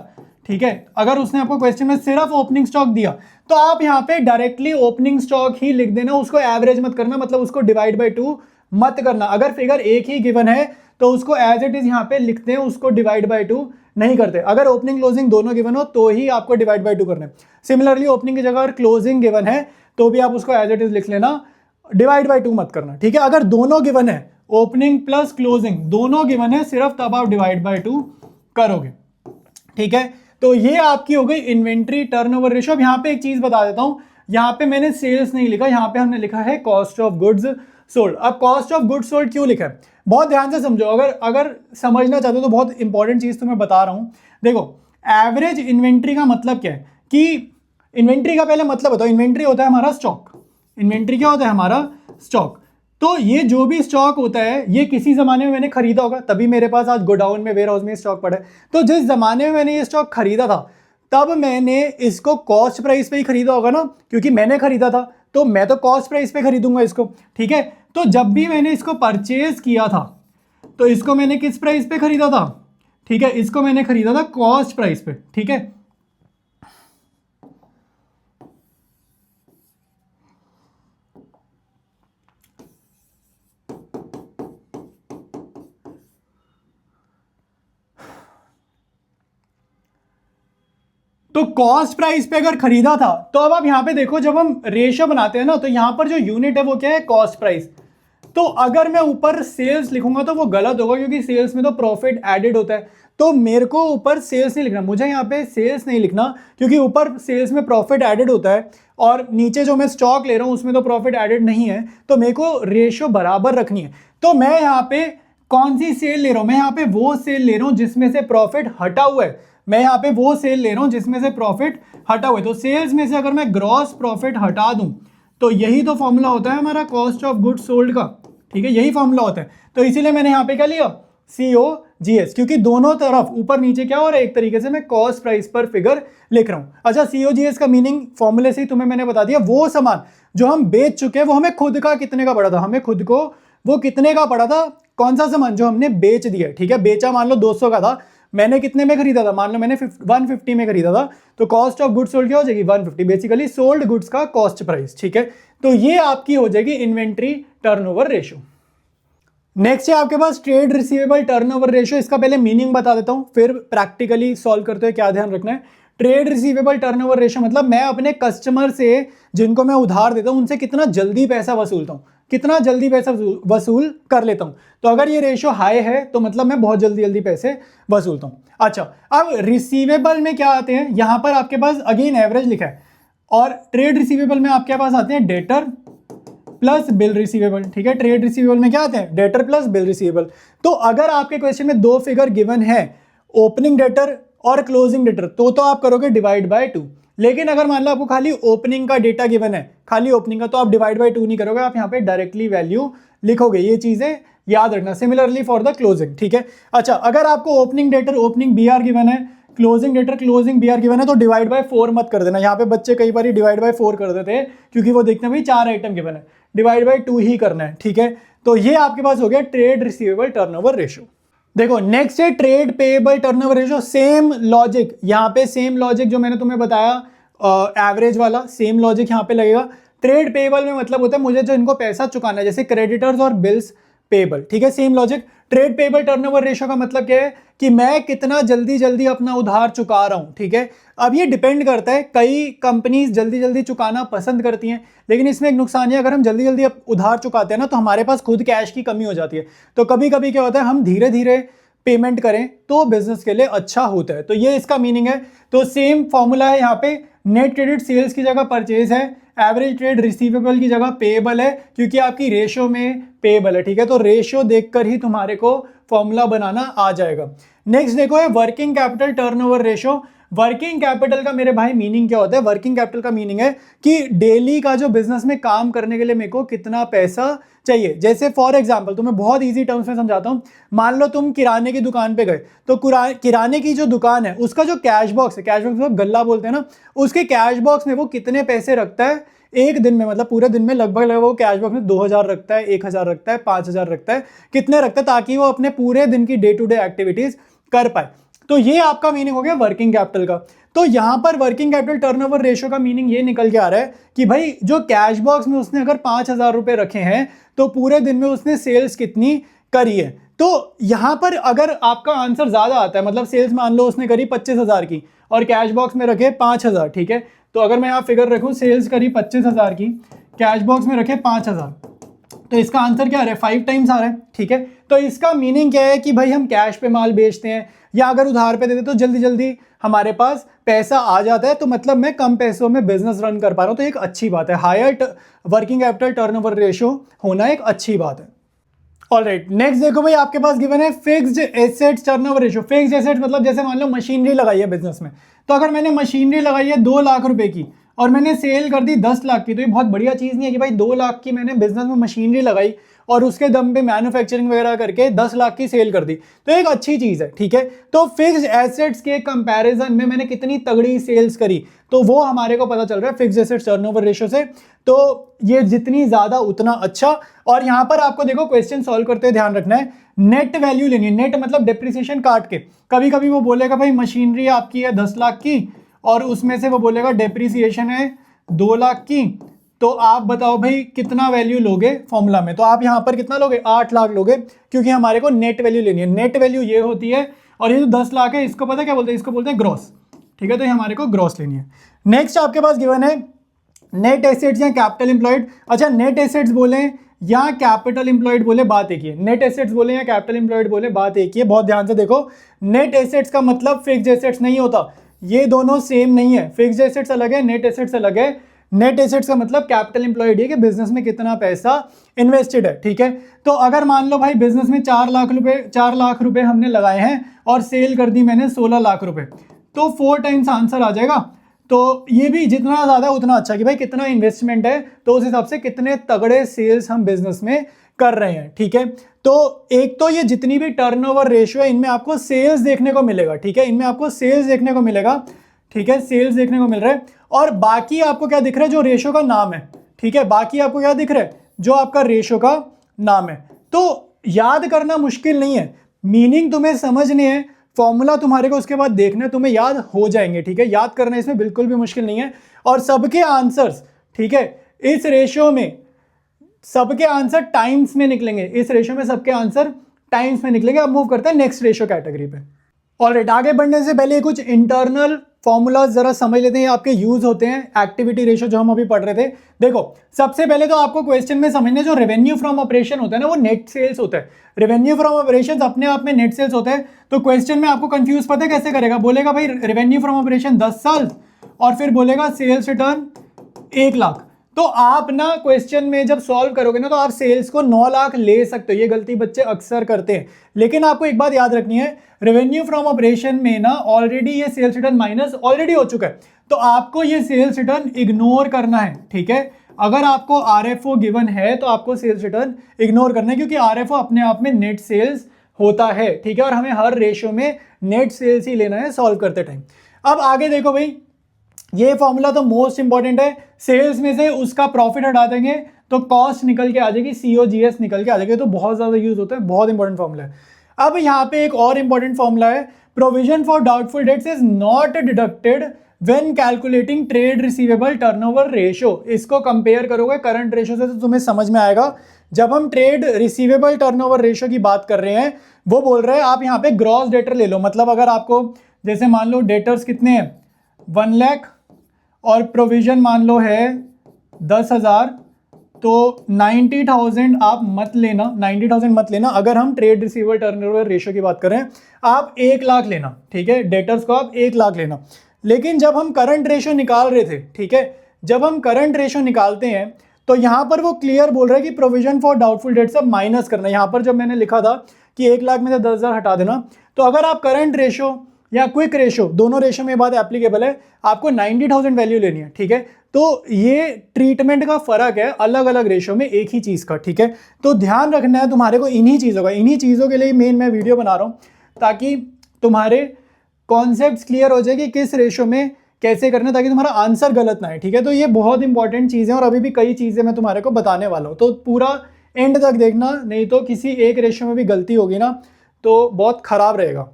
ठीक है, अगर उसने आपको क्वेश्चन में सिर्फ ओपनिंग स्टॉक दिया तो आप यहां पे डायरेक्टली ओपनिंग स्टॉक ही लिख देना, उसको एवरेज मत करना, मतलब उसको डिवाइड बाय 2 मत करना। अगर फिगर एक ही गिवन है तो उसको एज इट इज यहां पे लिखते हैं, उसको डिवाइड बाय 2 नहीं करते। अगर ओपनिंग क्लोजिंग दोनों गिवन हो तो ही आपको डिवाइड बाय 2 करना है। सिमिलरली ओपनिंग की जगह अगर क्लोजिंग गिवन है तो भी आप उसको एज इट इज लिख लेना, डिवाइड बाय 2 मत करना, ठीक है। अगर दोनों गिवन है, ओपनिंग प्लस क्लोजिंग दोनों गिवन है, सिर्फ तब आप डिवाइड बाय 2 करोगे, ठीक है। तो ये आपकी हो गई इन्वेंट्री टर्नओवर रेशियो। अब यहां पे एक चीज बता देता हूं, यहां पे मैंने सेल्स नहीं लिखा, यहां पे हमने लिखा है कॉस्ट ऑफ गुड्स सोल्ड। अब कॉस्ट ऑफ गुड्स सोल्ड क्यों लिखा है, बहुत ध्यान से समझो, अगर समझना चाहते हो तो बहुत इंपॉर्टेंट चीज तुम्हें बता रहा हूं। देखो एवरेज इन्वेंट्री का मतलब क्या है कि इन्वेंट्री का पहले मतलब बताओ। इन्वेंट्री होता है हमारा स्टॉक, इन्वेंट्री क्या होता है हमारा स्टॉक। तो ये जो भी स्टॉक होता है ये किसी जमाने में मैंने खरीदा होगा, तभी मेरे पास आज गोडाउन में वेयर हाउस में स्टॉक पड़ा है। तो जिस जमाने में मैंने ये स्टॉक खरीदा था तब मैंने इसको कॉस्ट प्राइस पे ही खरीदा होगा ना, क्योंकि मैंने खरीदा था तो मैं तो कॉस्ट प्राइस पे खरीदूंगा इसको, ठीक है। तो जब भी मैंने इसको परचेज किया था तो इसको मैंने किस प्राइस पे खरीदा था, ठीक है, इसको मैंने खरीदा था कॉस्ट प्राइस पे, ठीक है। तो कॉस्ट प्राइस पे अगर खरीदा था तो अब आप यहां पे देखो, जब हम रेशियो बनाते हैं ना तो यहां पर जो यूनिट है वो क्या है, कॉस्ट प्राइस। तो अगर मैं ऊपर सेल्स लिखूंगा तो वो गलत होगा, क्योंकि सेल्स में तो प्रॉफिट एडेड होता है। तो मेरे को ऊपर सेल्स नहीं लिखना, मुझे यहाँ पे सेल्स नहीं लिखना, क्योंकि ऊपर सेल्स में प्रॉफिट एडेड होता है और नीचे जो मैं स्टॉक ले रहा हूं उसमें तो प्रॉफिट एडेड नहीं है। तो मेरे को रेशियो बराबर रखनी है। तो मैं यहाँ पे कौन सी सेल ले रहा हूं, मैं यहाँ पे वो सेल ले रहा हूं जिसमें से प्रॉफिट हटा हुआ है, मैं यहाँ पे वो सेल ले रहा हूं जिसमें से प्रॉफिट हटा हुआ है। तो सेल्स में से अगर मैं ग्रॉस प्रॉफिट हटा दूं तो यही तो फॉर्मूला होता है हमारा कॉस्ट ऑफ गुड्स सोल्ड का, ठीक है, यही फॉर्मूला होता है। तो इसीलिए मैंने यहाँ पे क्या लिया, COGS, क्योंकि दोनों तरफ ऊपर नीचे क्या हो रहा है, एक तरीके से मैं कॉस्ट प्राइस पर फिगर लिख रहा हूं। अच्छा, COGS का मीनिंग फॉर्मूले से ही तुम्हें मैंने बता दिया, वो सामान जो हम बेच चुके हैं वो हमें खुद का कितने का पड़ा था, हमें खुद को वो कितने का पड़ा था, कौन सा सामान जो हमने बेच दिया, ठीक है। बेचा मान लो 200 का था, मैंने कितने में खरीदा था, मान लो मैंने 150 में खरीदा था, तो कॉस्ट ऑफ गुड्स सोल्ड क्या हो जाएगी 150, बेसिकली सोल्ड गुड्स का कॉस्ट प्राइस, ठीक है। तो ये आपकी हो जाएगी इन्वेंट्री टर्नओवर रेशियो। नेक्स्ट है आपके पास ट्रेड रिसीवेबल टर्नओवर रेशियो। इसका पहले मीनिंग बता देता हूं, फिर प्रैक्टिकली सॉल्व करते हुए क्या ध्यान रखना है। ट्रेड रिसीवेबल टर्नओवर रेशियो मतलब मैं अपने कस्टमर से जिनको मैं उधार देता हूं उनसे कितना जल्दी पैसा वसूलता हूं, कितना जल्दी पैसा वसूल कर लेता हूं। तो अगर ये रेशियो हाई है तो मतलब मैं बहुत जल्दी जल्दी पैसे वसूलता हूं। अच्छा, अब रिसीवेबल में क्या आते हैं, यहां पर आपके पास अगेन एवरेज लिखा है, और ट्रेड रिसीवेबल में आपके पास आते हैं डेटर प्लस बिल रिसीवेबल, ठीक है। ट्रेड रिसीवेबल में क्या आते हैं, डेटर प्लस बिल रिसीवेबल। तो अगर आपके क्वेश्चन में दो फिगर गिवन है, ओपनिंग डेटर और क्लोजिंग डेटर, तो आप करोगे डिवाइड बाय 2। लेकिन अगर मान लो आपको खाली ओपनिंग का डेटा गिवन है, खाली ओपनिंग का, तो आप डिवाइड बाय 2 नहीं करोगे, आप यहाँ पे डायरेक्टली वैल्यू लिखोगे। ये चीजें याद रखना। सिमिलरली फॉर द क्लोजिंग, ठीक है। अच्छा, अगर आपको opening debtor opening B R given है, closing debtor closing B R given है, तो डिवाइड बाय 4 मत कर देना। यहाँ पे बच्चे कई बार डिवाइड बाय 4 कर देते हैं, क्योंकि वो देखते हैं भाई 4 आइटम गिवन है, डिवाइड बाय 2 ही करना है, ठीक है। तो ये आपके पास हो गया ट्रेड रिसीवेबल टर्नओवर रेशियो। देखो नेक्स्ट है trade payable turnover ratio. Same logic यहाँ पे, सेम लॉजिक जो मैंने तुम्हें बताया एवरेज वाला, सेम लॉजिक यहाँ पे लगेगा। ट्रेड पेएबल में मतलब होता है मुझे जो इनको पैसा चुकाना है, जैसे क्रेडिटर्स और बिल्स पेएबल, ठीक है। Same logic. Trade payable turnover ratio का मतलब क्या है कि मैं कितना जल्दी जल्दी अपना उधार चुका रहा हूं, ठीक है। अब ये डिपेंड करता है, कई कंपनीज जल्दी जल्दी चुकाना पसंद करती हैं, लेकिन इसमें एक नुकसान है, अगर हम जल्दी जल्दी उधार चुकाते हैं ना, तो हमारे पास खुद कैश की कमी हो जाती है। तो कभी कभी क्या होता है, हम धीरे धीरे पेमेंट करें तो बिजनेस के लिए अच्छा होता है। तो ये इसका मीनिंग है। तो सेम फॉर्मूला है यहाँ पे, नेट क्रेडिट सेल्स की जगह परचेज है, एवरेज ट्रेड रिसीवेबल की जगह पेएबल है, क्योंकि आपकी रेशियो में पेएबल है, ठीक है। तो रेशियो देखकर ही तुम्हारे को फॉर्मूला बनाना आ जाएगा। नेक्स्ट देखो है working capital turnover ratio. Working capital का मेरे भाई मीनिंग क्या होता है, वर्किंग कैपिटल का मीनिंग है कि डेली का जो बिजनेस में काम करने के लिए मेरे को कितना पैसा चाहिए। जैसे फॉर एग्जांपल तुम्हें बहुत इजी टर्म्स में समझाता हूं। मान लो तुम किराने की दुकान पे गए, तो किराने की जो दुकान है उसका जो कैश बॉक्स है, कैश बॉक्स मतलब गल्ला बोलते हैं ना, उसके कैश बॉक्स में वो कितने पैसे रखता है एक दिन में, मतलब पूरे दिन में लगभग वो कैश बॉक्स में 2000 रखता है, 1000 रखता है, 5000 रखता है, कितने रखता है, ताकि वो अपने पूरे दिन की डे टू डे एक्टिविटीज कर पाए। तो ये आपका मीनिंग हो गया वर्किंग कैपिटल का। तो यहां पर वर्किंग कैपिटल टर्नओवर रेशियो का मीनिंग ये निकल के आ रहा है कि भाई जो कैश बॉक्स में उसने अगर 5000 रुपए रखे हैं, तो पूरे दिन में उसने सेल्स कितनी करी है। तो यहां पर अगर आपका आंसर ज्यादा आता है, मतलब सेल्स मान लो उसने करी 25,000 की और कैश बॉक्स में रखे 5000, ठीक है। तो अगर मैं यहाँ फिगर रखूं, सेल्स करी 25,000 की, कैश बॉक्स में रखे 5000, तो इसका आंसर क्या आ रहा है, 5 टाइम्स आ रहा है, ठीक है। तो इसका मीनिंग क्या है कि भाई हम कैश पे माल बेचते हैं या अगर उधार पे देते तो जल्दी जल्दी हमारे पास पैसा आ जाता है, तो मतलब मैं कम पैसों में बिजनेस रन कर पा रहा हूं। तो एक अच्छी बात है, higher working capital turnover ratio होना एक अच्छी बात है। ऑलराइट, नेक्स्ट देखो भाई, आपके पास गिवन है fixed assets turnover ratio. Fixed assets मतलब जैसे मान लो मशीनरी लगाई है बिजनेस में, तो अगर मैंने मशीनरी लगाई है 2 लाख रुपए की और मैंने सेल कर दी 10 लाख की, तो ये बहुत बढ़िया चीज नहीं है कि भाई 2 लाख की मैंने बिजनेस में मशीनरी लगाई और उसके दम पे मैन्युफैक्चरिंग वगैरह करके 10 लाख की सेल कर दी, तो एक अच्छी चीज है, ठीक है। तो फिक्स्ड एसेट्स के कंपैरिजन में मैंने कितनी तगड़ी सेल्स करी, तो वो हमारे को पता चल रहा है फिक्स्ड एसेट्स टर्नओवर रेशियो से। तो ये जितनी ज्यादा उतना अच्छा। और यहां पर आपको देखो क्वेश्चन सॉल्व करते ध्यान रखना है, नेट वैल्यू लेनी है। नेट मतलब डिप्रिसिएशन काट के। कभी कभी वो बोलेगा भाई मशीनरी आपकी है 10 लाख की और उसमें से वो बोलेगा डिप्रिसिएशन है 2 लाख की, तो आप बताओ भाई कितना वैल्यू लोगे फॉर्मूला में। तो आप यहां पर कितना लोगे, 8 लाख लोगे, क्योंकि हमारे को नेट वैल्यू लेनी है। नेट वैल्यू ये होती है, और ये जो 10 लाख है इसको पता क्या बोलते हैं, इसको बोलते हैं ग्रॉस, ठीक है। तो ये हमारे को ग्रॉस लेनी है। नेक्स्ट आपके पास गिवन है नेट एसेट्स या कैपिटल एम्प्लॉयड। अच्छा, नेट एसेट्स बोले या कैपिटल एम्प्लॉयड बोले बात एक ही है। नेट एसेट्स बोले या कैपिटल एम्प्लॉयड बोले बात एक ही है। बहुत ध्यान से देखो, नेट एसेट्स का मतलब फिक्स्ड एसेट्स नहीं होता, ये दोनों सेम नहीं है। फिक्स्ड एसेट्स अलग है, नेट एसेट्स अलग है। नेट एसेट्स का मतलब कैपिटल एम्प्लॉयड है कि बिजनेस में कितना पैसा इन्वेस्टेड है, ठीक है। तो अगर मान लो भाई बिजनेस में 4 लाख रुपए हमने लगाए हैं और सेल कर दी मैंने 16 लाख रुपए, तो 4 टाइम्स आंसर आ जाएगा। तो ये भी जितना ज्यादा उतना अच्छा कि भाई कितना इन्वेस्टमेंट है, तो उस हिसाब से कितने तगड़े सेल्स हम बिजनेस में कर रहे हैं, ठीक है। तो एक तो ये जितनी भी टर्नओवर रेशियो है इनमें आपको सेल्स देखने को मिलेगा, ठीक है, इनमें आपको सेल्स देखने को मिलेगा, ठीक है, सेल्स देखने को मिल रहा है। और बाकी आपको क्या दिख रहा है, जो रेशियो का नाम है, ठीक है, बाकी आपको क्या दिख रहा है, जो आपका रेशियो का नाम है। तो याद करना मुश्किल नहीं है, मीनिंग तुम्हें समझनी है, फॉर्मूला तुम्हारे को उसके बाद देखना है, तुम्हें याद हो जाएंगे, ठीक है। याद करना इसमें बिल्कुल भी मुश्किल नहीं है। और सबके आंसर्स, ठीक है, इस रेशियो में सबके आंसर टाइम्स में निकलेंगे, इस रेशियो में सबके आंसर टाइम्स में निकलेंगे। अब मूव करते हैं नेक्स्ट रेशियो कैटेगरी पे। ऑलराइट, आगे बढ़ने से पहले कुछ इंटरनल फॉर्मूलाज जरा समझ लेते हैं, आपके यूज होते हैं एक्टिविटी रेशियो जो हम अभी पढ़ रहे थे। देखो, सबसे पहले तो आपको क्वेश्चन में समझना, जो रेवेन्यू फ्रॉम ऑपरेशन होता है ना, वो नेट सेल्स होता है। रेवेन्यू फ्रॉम ऑपरेशन अपने आप में नेट सेल्स होता है। तो क्वेश्चन में आपको कंफ्यूज पता है कैसे करेगा, बोलेगा भाई रेवेन्यू फ्रॉम ऑपरेशन 10 साल और फिर बोलेगा सेल्स रिटर्न 1 लाख। तो आप ना क्वेश्चन में जब सॉल्व करोगे ना तो आप सेल्स को 9 लाख ले सकते हो। ये गलती बच्चे अक्सर करते हैं, लेकिन आपको एक बात याद रखनी है, रेवेन्यू फ्रॉम ऑपरेशन में ना ऑलरेडी ये सेल्स रिटर्न माइनस ऑलरेडी हो चुका है, तो आपको ये सेल्स रिटर्न इग्नोर करना है। ठीक है, अगर आपको आरएफओ गिवन है तो आपको सेल्स रिटर्न इग्नोर करना है, क्योंकि आरएफओ अपने आप में नेट सेल्स होता है। ठीक है, और हमें हर रेशियो में नेट सेल्स ही लेना है सॉल्व करते टाइम। अब आगे देखो भाई, ये फॉर्मूला तो मोस्ट इंपॉर्टेंट है। सेल्स में से उसका प्रॉफिट हटा देंगे तो कॉस्ट निकल के आ जाएगी, सीओजीएस निकल के आ जाएगी, तो बहुत ज्यादा यूज होता है, बहुत इंपॉर्टेंट फॉर्मूला है। अब यहाँ पे एक और इंपॉर्टेंट फॉर्मूला है, provision for doubtful debts is not deducted when calculating trade receivable turnover ratio. इसको कंपेयर करोगे करंट रेशियो से तो तुम्हें समझ में आएगा। जब हम ट्रेड रिसीवेबल टर्नओवर रेशियो की बात कर रहे हैं, वो बोल रहे हैं आप यहाँ पे ग्रॉस डेटर ले लो। मतलब अगर आपको जैसे मान लो डेटर्स कितने हैं 1 लाख और प्रोविजन मान लो है 10,000, तो 90,000 आप मत लेना, 90,000 मत लेना। अगर हम ट्रेड रिसीवेबल टर्नओवर रेशियो की बात करें, आप 1 लाख लेना। ठीक है, डेटर्स को आप 1 लाख लेना। लेकिन जब हम करंट रेशियो निकाल रहे थे, ठीक है, जब हम करंट रेशियो निकालते हैं तो यहां पर वो क्लियर बोल रहा है कि प्रोविजन फॉर डाउटफुल डेट्स अब माइनस करना। यहां पर जब मैंने लिखा था कि 1 लाख में से 10,000 हटा देना, तो अगर आप करंट रेशियो या क्विक रेशियो, दोनों रेशियो में बात एप्लीकेबल है, आपको 90,000 वैल्यू लेनी है। ठीक है, तो ये ट्रीटमेंट का फर्क है अलग अलग रेशियो में एक ही चीज का। ठीक है, तो ध्यान रखना है तुम्हारे को इन्हीं चीजों का, इन्हीं चीजों के लिए मेन मैं वीडियो बना रहा हूं, ताकि तुम्हारे कॉन्सेप्ट्स क्लियर हो जाए कि किस रेशियो में कैसे करना, ताकि तुम्हारा आंसर गलत ना है। ठीक है, तो ये बहुत इंपॉर्टेंट चीज़ है और अभी भी कई चीज़ें मैं तुम्हारे को बताने वाला हूँ, तो पूरा एंड तक देखना, नहीं तो किसी एक रेशियो में भी गलती होगी ना तो बहुत खराब रहेगा।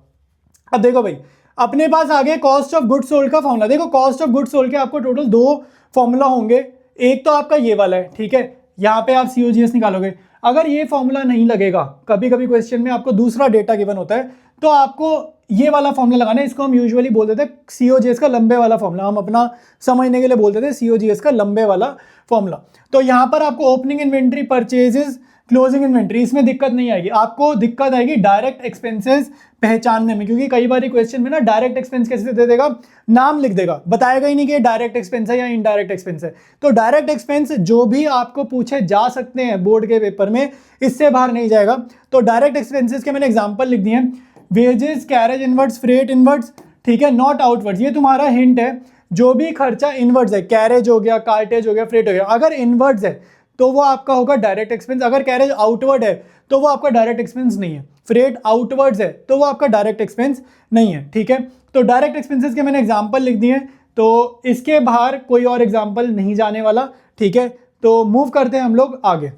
अब देखो भाई, अपने पास आ गया कॉस्ट ऑफ गुड्स सोल्ड का फॉर्मूला। देखो कॉस्ट ऑफ गुड्स सोल्ड के आपको टोटल 2 फॉर्मूला होंगे। एक तो आपका ये वाला है, ठीक है, यहाँ पे आप सीओजीएस निकालोगे। अगर ये फॉर्मूला नहीं लगेगा, कभी कभी क्वेश्चन में आपको दूसरा डेटा गिवन होता है, तो आपको ये वाला फॉर्मूला लगाना है। इसको हम यूजुअली बोलते थे सीओजीएस का लंबे वाला फॉर्मूला, हम अपना समझने के लिए बोलते थे सीओजीएस का लंबे वाला फॉर्मूला। तो यहाँ पर आपको opening inventory, purchases, closing inventory, इसमें दिक्कत नहीं आएगी। आपको दिक्कत आएगी डायरेक्ट एक्सपेंसेस पहचानने में, क्योंकि कई बार क्वेश्चन में ना डायरेक्ट एक्सपेंस कैसे दे देगा, नाम लिख देगा, बताएगा ही नहीं कि डायरेक्ट एक्सपेंस है या इनडायरेक्ट एक्सपेंस है। तो डायरेक्ट एक्सपेंस जो भी आपको पूछे जा सकते हैं बोर्ड के पेपर में, इससे बाहर नहीं जाएगा। तो डायरेक्ट एक्सपेंसेस के मैंने एग्जाम्पल लिख दिए हैं, wages, carriage inwards, freight inwards, ठीक है, नॉट आउटवर्ड्स। ये तुम्हारा हिंट है, जो भी खर्चा इनवर्ड्स है, कैरेज हो गया, कार्टेज हो गया, फ्रेट हो गया, अगर इनवर्ड्स है तो वो आपका होगा डायरेक्ट एक्सपेंस। अगर कैरेज आउटवर्ड है तो वो आपका डायरेक्ट एक्सपेंस नहीं है। फ्रेट आउटवर्ड्स है तो वो आपका डायरेक्ट एक्सपेंस नहीं है। ठीक है, तो डायरेक्ट एक्सपेंसेस के मैंने एग्जांपल लिख दिए, तो इसके बाहर कोई और एग्जांपल नहीं जाने वाला। ठीक है, तो मूव करते हैं हम लोग आगे।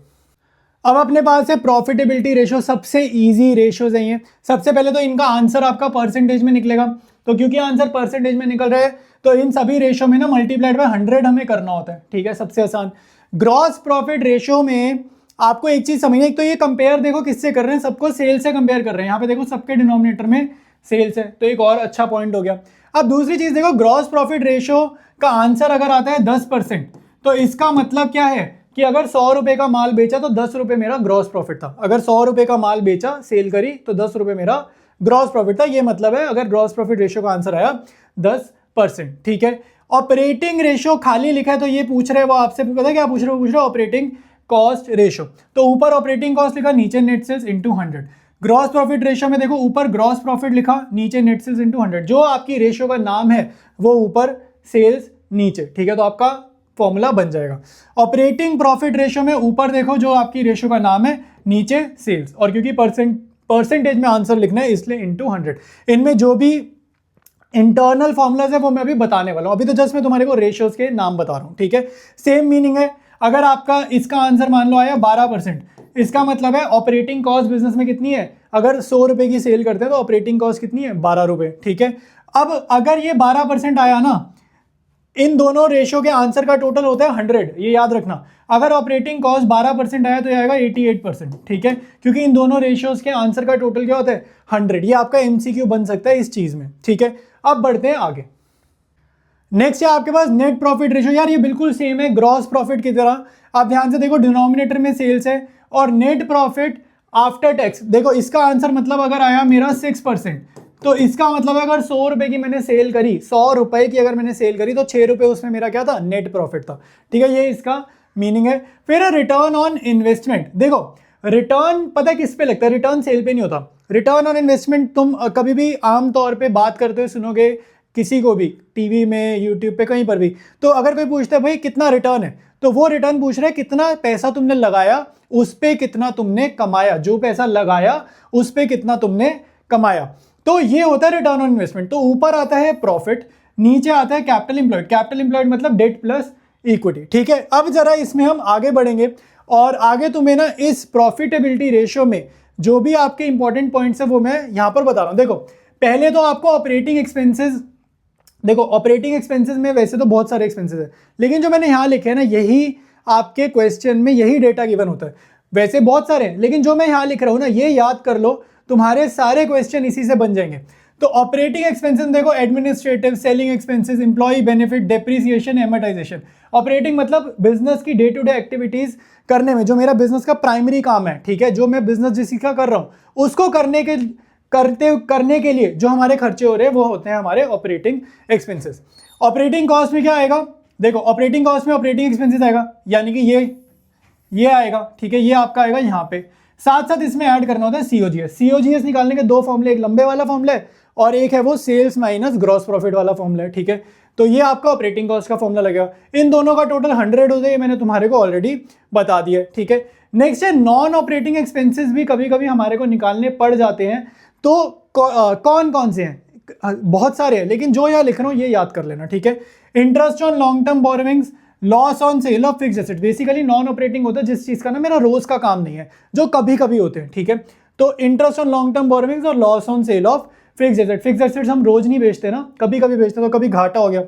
अब अपने पास है प्रॉफिटेबिलिटी रेशियो, सबसे इजी रेशियोज है ये। सबसे पहले तो इनका आंसर आपका परसेंटेज में निकलेगा, तो क्योंकि आंसर परसेंटेज में निकल रहा है तो इन सभी रेशियो में ना मल्टीप्लाइड बाय 100 हमें करना होता है। ठीक है, सबसे आसान। ग्रॉस प्रॉफिट रेशियो में आपको एक चीज समझनी है, एक तो ये कंपेयर देखो किससे कर रहे हैं, सबको सेल से कंपेयर कर रहे हैं। यहाँ पे देखो सबके डिनोमिनेटर में सेल्स है, तो एक और अच्छा पॉइंट हो गया। अब दूसरी चीज देखो, ग्रॉस प्रॉफिट रेशियो का आंसर अगर आता है 10%, तो इसका मतलब क्या है कि अगर 100 रुपए का माल बेचा तो 10 रुपए मेरा ग्रॉस प्रॉफिट था। अगर 100 रुपए का माल बेचा, सेल करी, तो 10 रुपए मेरा ग्रॉस प्रॉफिट था। ये मतलब है अगर ग्रॉस प्रॉफिट रेशियो का आंसर आया 10%। ठीक है, ऑपरेटिंग रेशियो खाली लिखा है तो ये पूछ रहे हैं, वो आपसे पता है क्या पूछ रहे हो, पूछ रहे हो ऑपरेटिंग कॉस्ट रेशियो। तो ऊपर ऑपरेटिंग कॉस्ट लिखा, नीचे net sales into 100। Gross profit ratio में देखो ऊपर ग्रॉस प्रॉफिट लिखा, नीचे नेट सेल्स इनटू 100। जो आपकी रेशियो का नाम है वो ऊपर, सेल्स नीचे। ठीक है, तो आपका फॉर्मूला बन जाएगा। ऑपरेटिंग प्रॉफिट रेशियो में ऊपर देखो जो आपकी रेशियो का नाम है, नीचे सेल्स, और क्योंकि परसेंटेज में आंसर लिखना है इसलिए इनटू 100। इनमें जो भी इंटरनल फॉर्मूलाज है वो मैं अभी बताने वाला हूं, अभी तो जस्ट मैं तुम्हारे को रेशियोज के नाम बता रहा हूं। ठीक है, सेम मीनिंग है। अगर आपका इसका आंसर मान लो आया 12%, इसका मतलब है ऑपरेटिंग कॉस्ट बिजनेस में कितनी है, अगर 100 रुपए की सेल करते हैं तो ऑपरेटिंग कॉस्ट कितनी है, 12 रुपए। ठीक है, अब अगर ये 12% आया ना, इन दोनों रेशियो के आंसर का टोटल होता है 100, ये याद रखना। अगर ऑपरेटिंग कॉस्ट 12% आया तो ये आएगा 88%। ठीक है, क्योंकि इन दोनों रेशियोज के आंसर का टोटल क्या होता है, 100। ये आपका एमसीक्यू बन सकता है इस चीज में। ठीक है, अब बढ़ते हैं आगे। नेक्स्ट है आपके पास नेट प्रॉफिट रेशियो। यार ये बिल्कुल सेम है ग्रॉस प्रॉफिट की तरह। आप ध्यान से देखो, डिनोमिनेटर में सेल्स है और नेट प्रॉफिट आफ्टर टैक्स। देखो इसका आंसर मतलब अगर आया मेरा 6%, तो इसका मतलब है अगर 100 रुपए की मैंने सेल करी, 100 रुपए की अगर मैंने सेल करी तो 6 रुपए उसमें मेरा क्या था, नेट प्रॉफिट था। ठीक है, ये इसका मीनिंग है। फिर रिटर्न ऑन इन्वेस्टमेंट, देखो रिटर्न पता है किस पे लगता है, रिटर्न सेल पे नहीं होता। रिटर्न ऑन इन्वेस्टमेंट तुम कभी भी आमतौर पे बात करते हुए सुनोगे किसी को भी, टीवी में, यूट्यूब पे, कहीं पर भी। तो अगर कोई पूछता है भाई कितना रिटर्न है, तो वो रिटर्न पूछ रहा है कितना पैसा तुमने लगाया, उस पे कितना तुमने कमाया, जो पैसा लगाया उस पे कितना तुमने कमाया। तो ये होता है रिटर्न ऑन इन्वेस्टमेंट। तो ऊपर आता है प्रॉफिट, नीचे आता है कैपिटल एम्प्लॉयड। कैपिटल एम्प्लॉयड मतलब डेट प्लस इक्विटी। ठीक है, अब जरा इसमें हम आगे बढ़ेंगे और आगे तुम्हें ना इस प्रॉफिटेबिलिटी रेशियो में जो भी आपके इंपॉर्टेंट पॉइंट्स है वो मैं यहां पर बता रहा हूं। देखो पहले तो आपको ऑपरेटिंग एक्सपेंसेस, देखो ऑपरेटिंग एक्सपेंसेस में वैसे तो बहुत सारे एक्सपेंसेस है, लेकिन जो मैंने यहां लिखे हैं ना, यही आपके क्वेश्चन में यही डेटा गिवन होता है। वैसे बहुत सारे हैं, लेकिन जो मैं यहां लिख रहा हूं ना, ये याद कर लो, तुम्हारे सारे क्वेश्चन इसी से बन जाएंगे। तो ऑपरेटिंग एक्सपेंसेस देखो, administrative, selling expenses, employee benefit, depreciation, amortisation. Operating मतलब बिजनेस की डे टू डे एक्टिविटीज करने में, जो मेरा बिजनेस का प्राइमरी काम है, ठीक है, जो मैं बिजनेस जिसका कर रहा हूं उसको करने के लिए जो हमारे खर्चे हो रहे हैं वो होते हैं हमारे ऑपरेटिंग एक्सपेंसेस। ऑपरेटिंग कॉस्ट में क्या आएगा, देखो ऑपरेटिंग कॉस्ट में ऑपरेटिंग एक्सपेंसेस आएगा, यानी कि ये आएगा। ठीक है, ये आपका आएगा यहाँ पे। साथ साथ इसमें ऐड करना होता है सीओजीएस। सीओजीएस निकालने के दो फॉर्मूले, एक लंबे वाला फॉर्मूला है और एक है वो सेल्स माइनस ग्रॉस प्रॉफिट वाला फॉर्मूला है। ठीक है, तो ये आपका ऑपरेटिंग कॉस्ट का फॉर्मूला लगेगा। इन दोनों का टोटल 100 हो जाए, मैंने तुम्हारे को ऑलरेडी बता दिया। ठीक है, नेक्स्ट है नॉन ऑपरेटिंग एक्सपेंसेस भी कभी कभी हमारे को निकालने पड़ जाते हैं। तो कौन कौन से हैं, बहुत सारे हैं, लेकिन जो यहाँ लिख रहा हूँ ये याद कर लेना। ठीक है, interest on long term borrowings, loss on sale of fixed asset, basically non operating होता है जिस चीज का ना मेरा रोज का काम नहीं है, जो कभी कभी होते हैं। ठीक है, तो interest on long term borrowings और loss on sale of fixed asset. Fixed assets हम रोज नहीं बेचते ना, कभी कभी बेचते, तो कभी घाटा हो गया।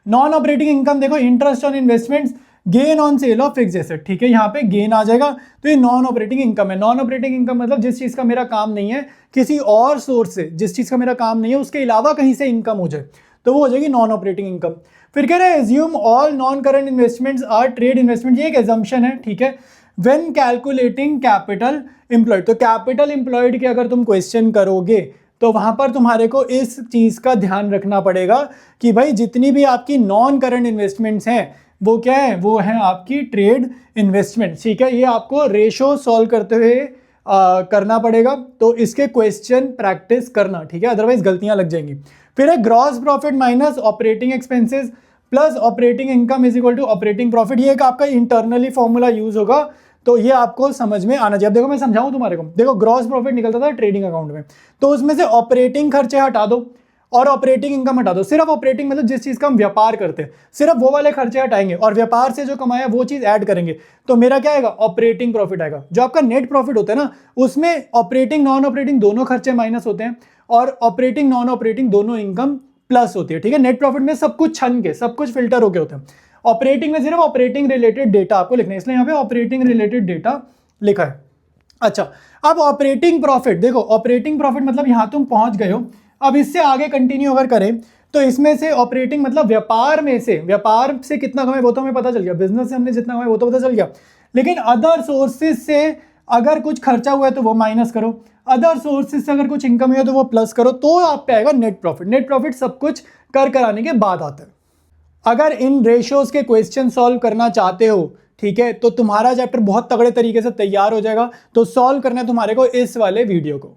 नॉन ऑपरेटिंग इनकम देखो, interest on investments, gain on sale of fixed asset. ठीक है, यहाँ पे गेन आ जाएगा, तो ये नॉन ऑपरेटिंग इनकम है। नॉन ऑपरेटिंग इनकम मतलब जिस चीज का मेरा काम नहीं है, किसी और सोर्स से, जिस चीज का मेरा काम नहीं है उसके अलावा कहीं से इनकम हो जाए, तो वो हो जाएगी नॉन ऑपरेटिंग इनकम। फिर कह रहे हैं assume all non current investments are trade investment, ये एक एजम्पशन है। ठीक है, व्हेन कैलकुलेटिंग कैपिटल एम्प्लॉयड, तो कैपिटल एम्प्लॉयड के अगर तुम क्वेश्चन करोगे तो वहां पर तुम्हारे को इस चीज का ध्यान रखना पड़ेगा कि भाई जितनी भी आपकी नॉन करंट इन्वेस्टमेंट्स हैं वो क्या है, वो है आपकी ट्रेड इन्वेस्टमेंट। ठीक है, ये आपको रेशो सॉल्व करते हुए करना पड़ेगा, तो इसके क्वेश्चन प्रैक्टिस करना। ठीक है, अदरवाइज गलतियां लग जाएंगी। फिर है gross profit minus operating expenses plus operating income is equal to operating profit. ये एक आपका इंटरनली फॉर्मूला यूज होगा, तो ये आपको समझ में आना चाहिए। अब देखो मैं समझाऊं तुम्हारे को, देखो ग्रॉस प्रॉफिट निकलता था ट्रेडिंग अकाउंट में, तो उसमें से ऑपरेटिंग खर्चे हटा दो और ऑपरेटिंग इनकम हटा दो। सिर्फ ऑपरेटिंग मतलब जिस चीज का हम व्यापार करते हैं, सिर्फ वो वाले खर्चे हटाएंगे और व्यापार से जो कमाया वो चीज ऐड करेंगे, तो मेरा क्या आएगा, ऑपरेटिंग प्रॉफिट आएगा। जो आपका नेट प्रॉफिट होता है ना, उसमें ऑपरेटिंग नॉन ऑपरेटिंग दोनों खर्चे माइनस होते हैं और ऑपरेटिंग नॉन ऑपरेटिंग दोनों इनकम प्लस होती है। ठीक है, नेट प्रॉफिट में सब कुछ छन के, सब कुछ फिल्टर होके होता है। ऑपरेटिंग में सिर्फ ऑपरेटिंग रिलेटेड डेटा आपको लिखना है, इसलिए यहाँ पे ऑपरेटिंग रिलेटेड डेटा लिखा है। अच्छा, अब ऑपरेटिंग प्रॉफिट देखो, ऑपरेटिंग प्रॉफिट मतलब यहां तुम पहुंच गए हो। अब इससे आगे कंटिन्यू अगर करें तो इसमें से ऑपरेटिंग मतलब व्यापार में से, व्यापार से कितना कमाए वो तो हमें पता चल गया, बिजनेस से हमने जितना कमाया वो तो पता चल गया, लेकिन अदर सोर्सेज से अगर कुछ खर्चा हुआ है तो वो माइनस करो, अदर सोर्सेज से अगर कुछ इनकम हुई है तो वो प्लस करो, तो आप पे आएगा नेट प्रॉफिट। नेट प्रॉफिट सब कुछ कर कराने के बाद आता है। अगर इन रेशियोज के क्वेश्चन सॉल्व करना चाहते हो, ठीक है, तो तुम्हारा चैप्टर बहुत तगड़े तरीके से तैयार हो जाएगा। तो सॉल्व करना है तुम्हारे को इस वाले वीडियो को।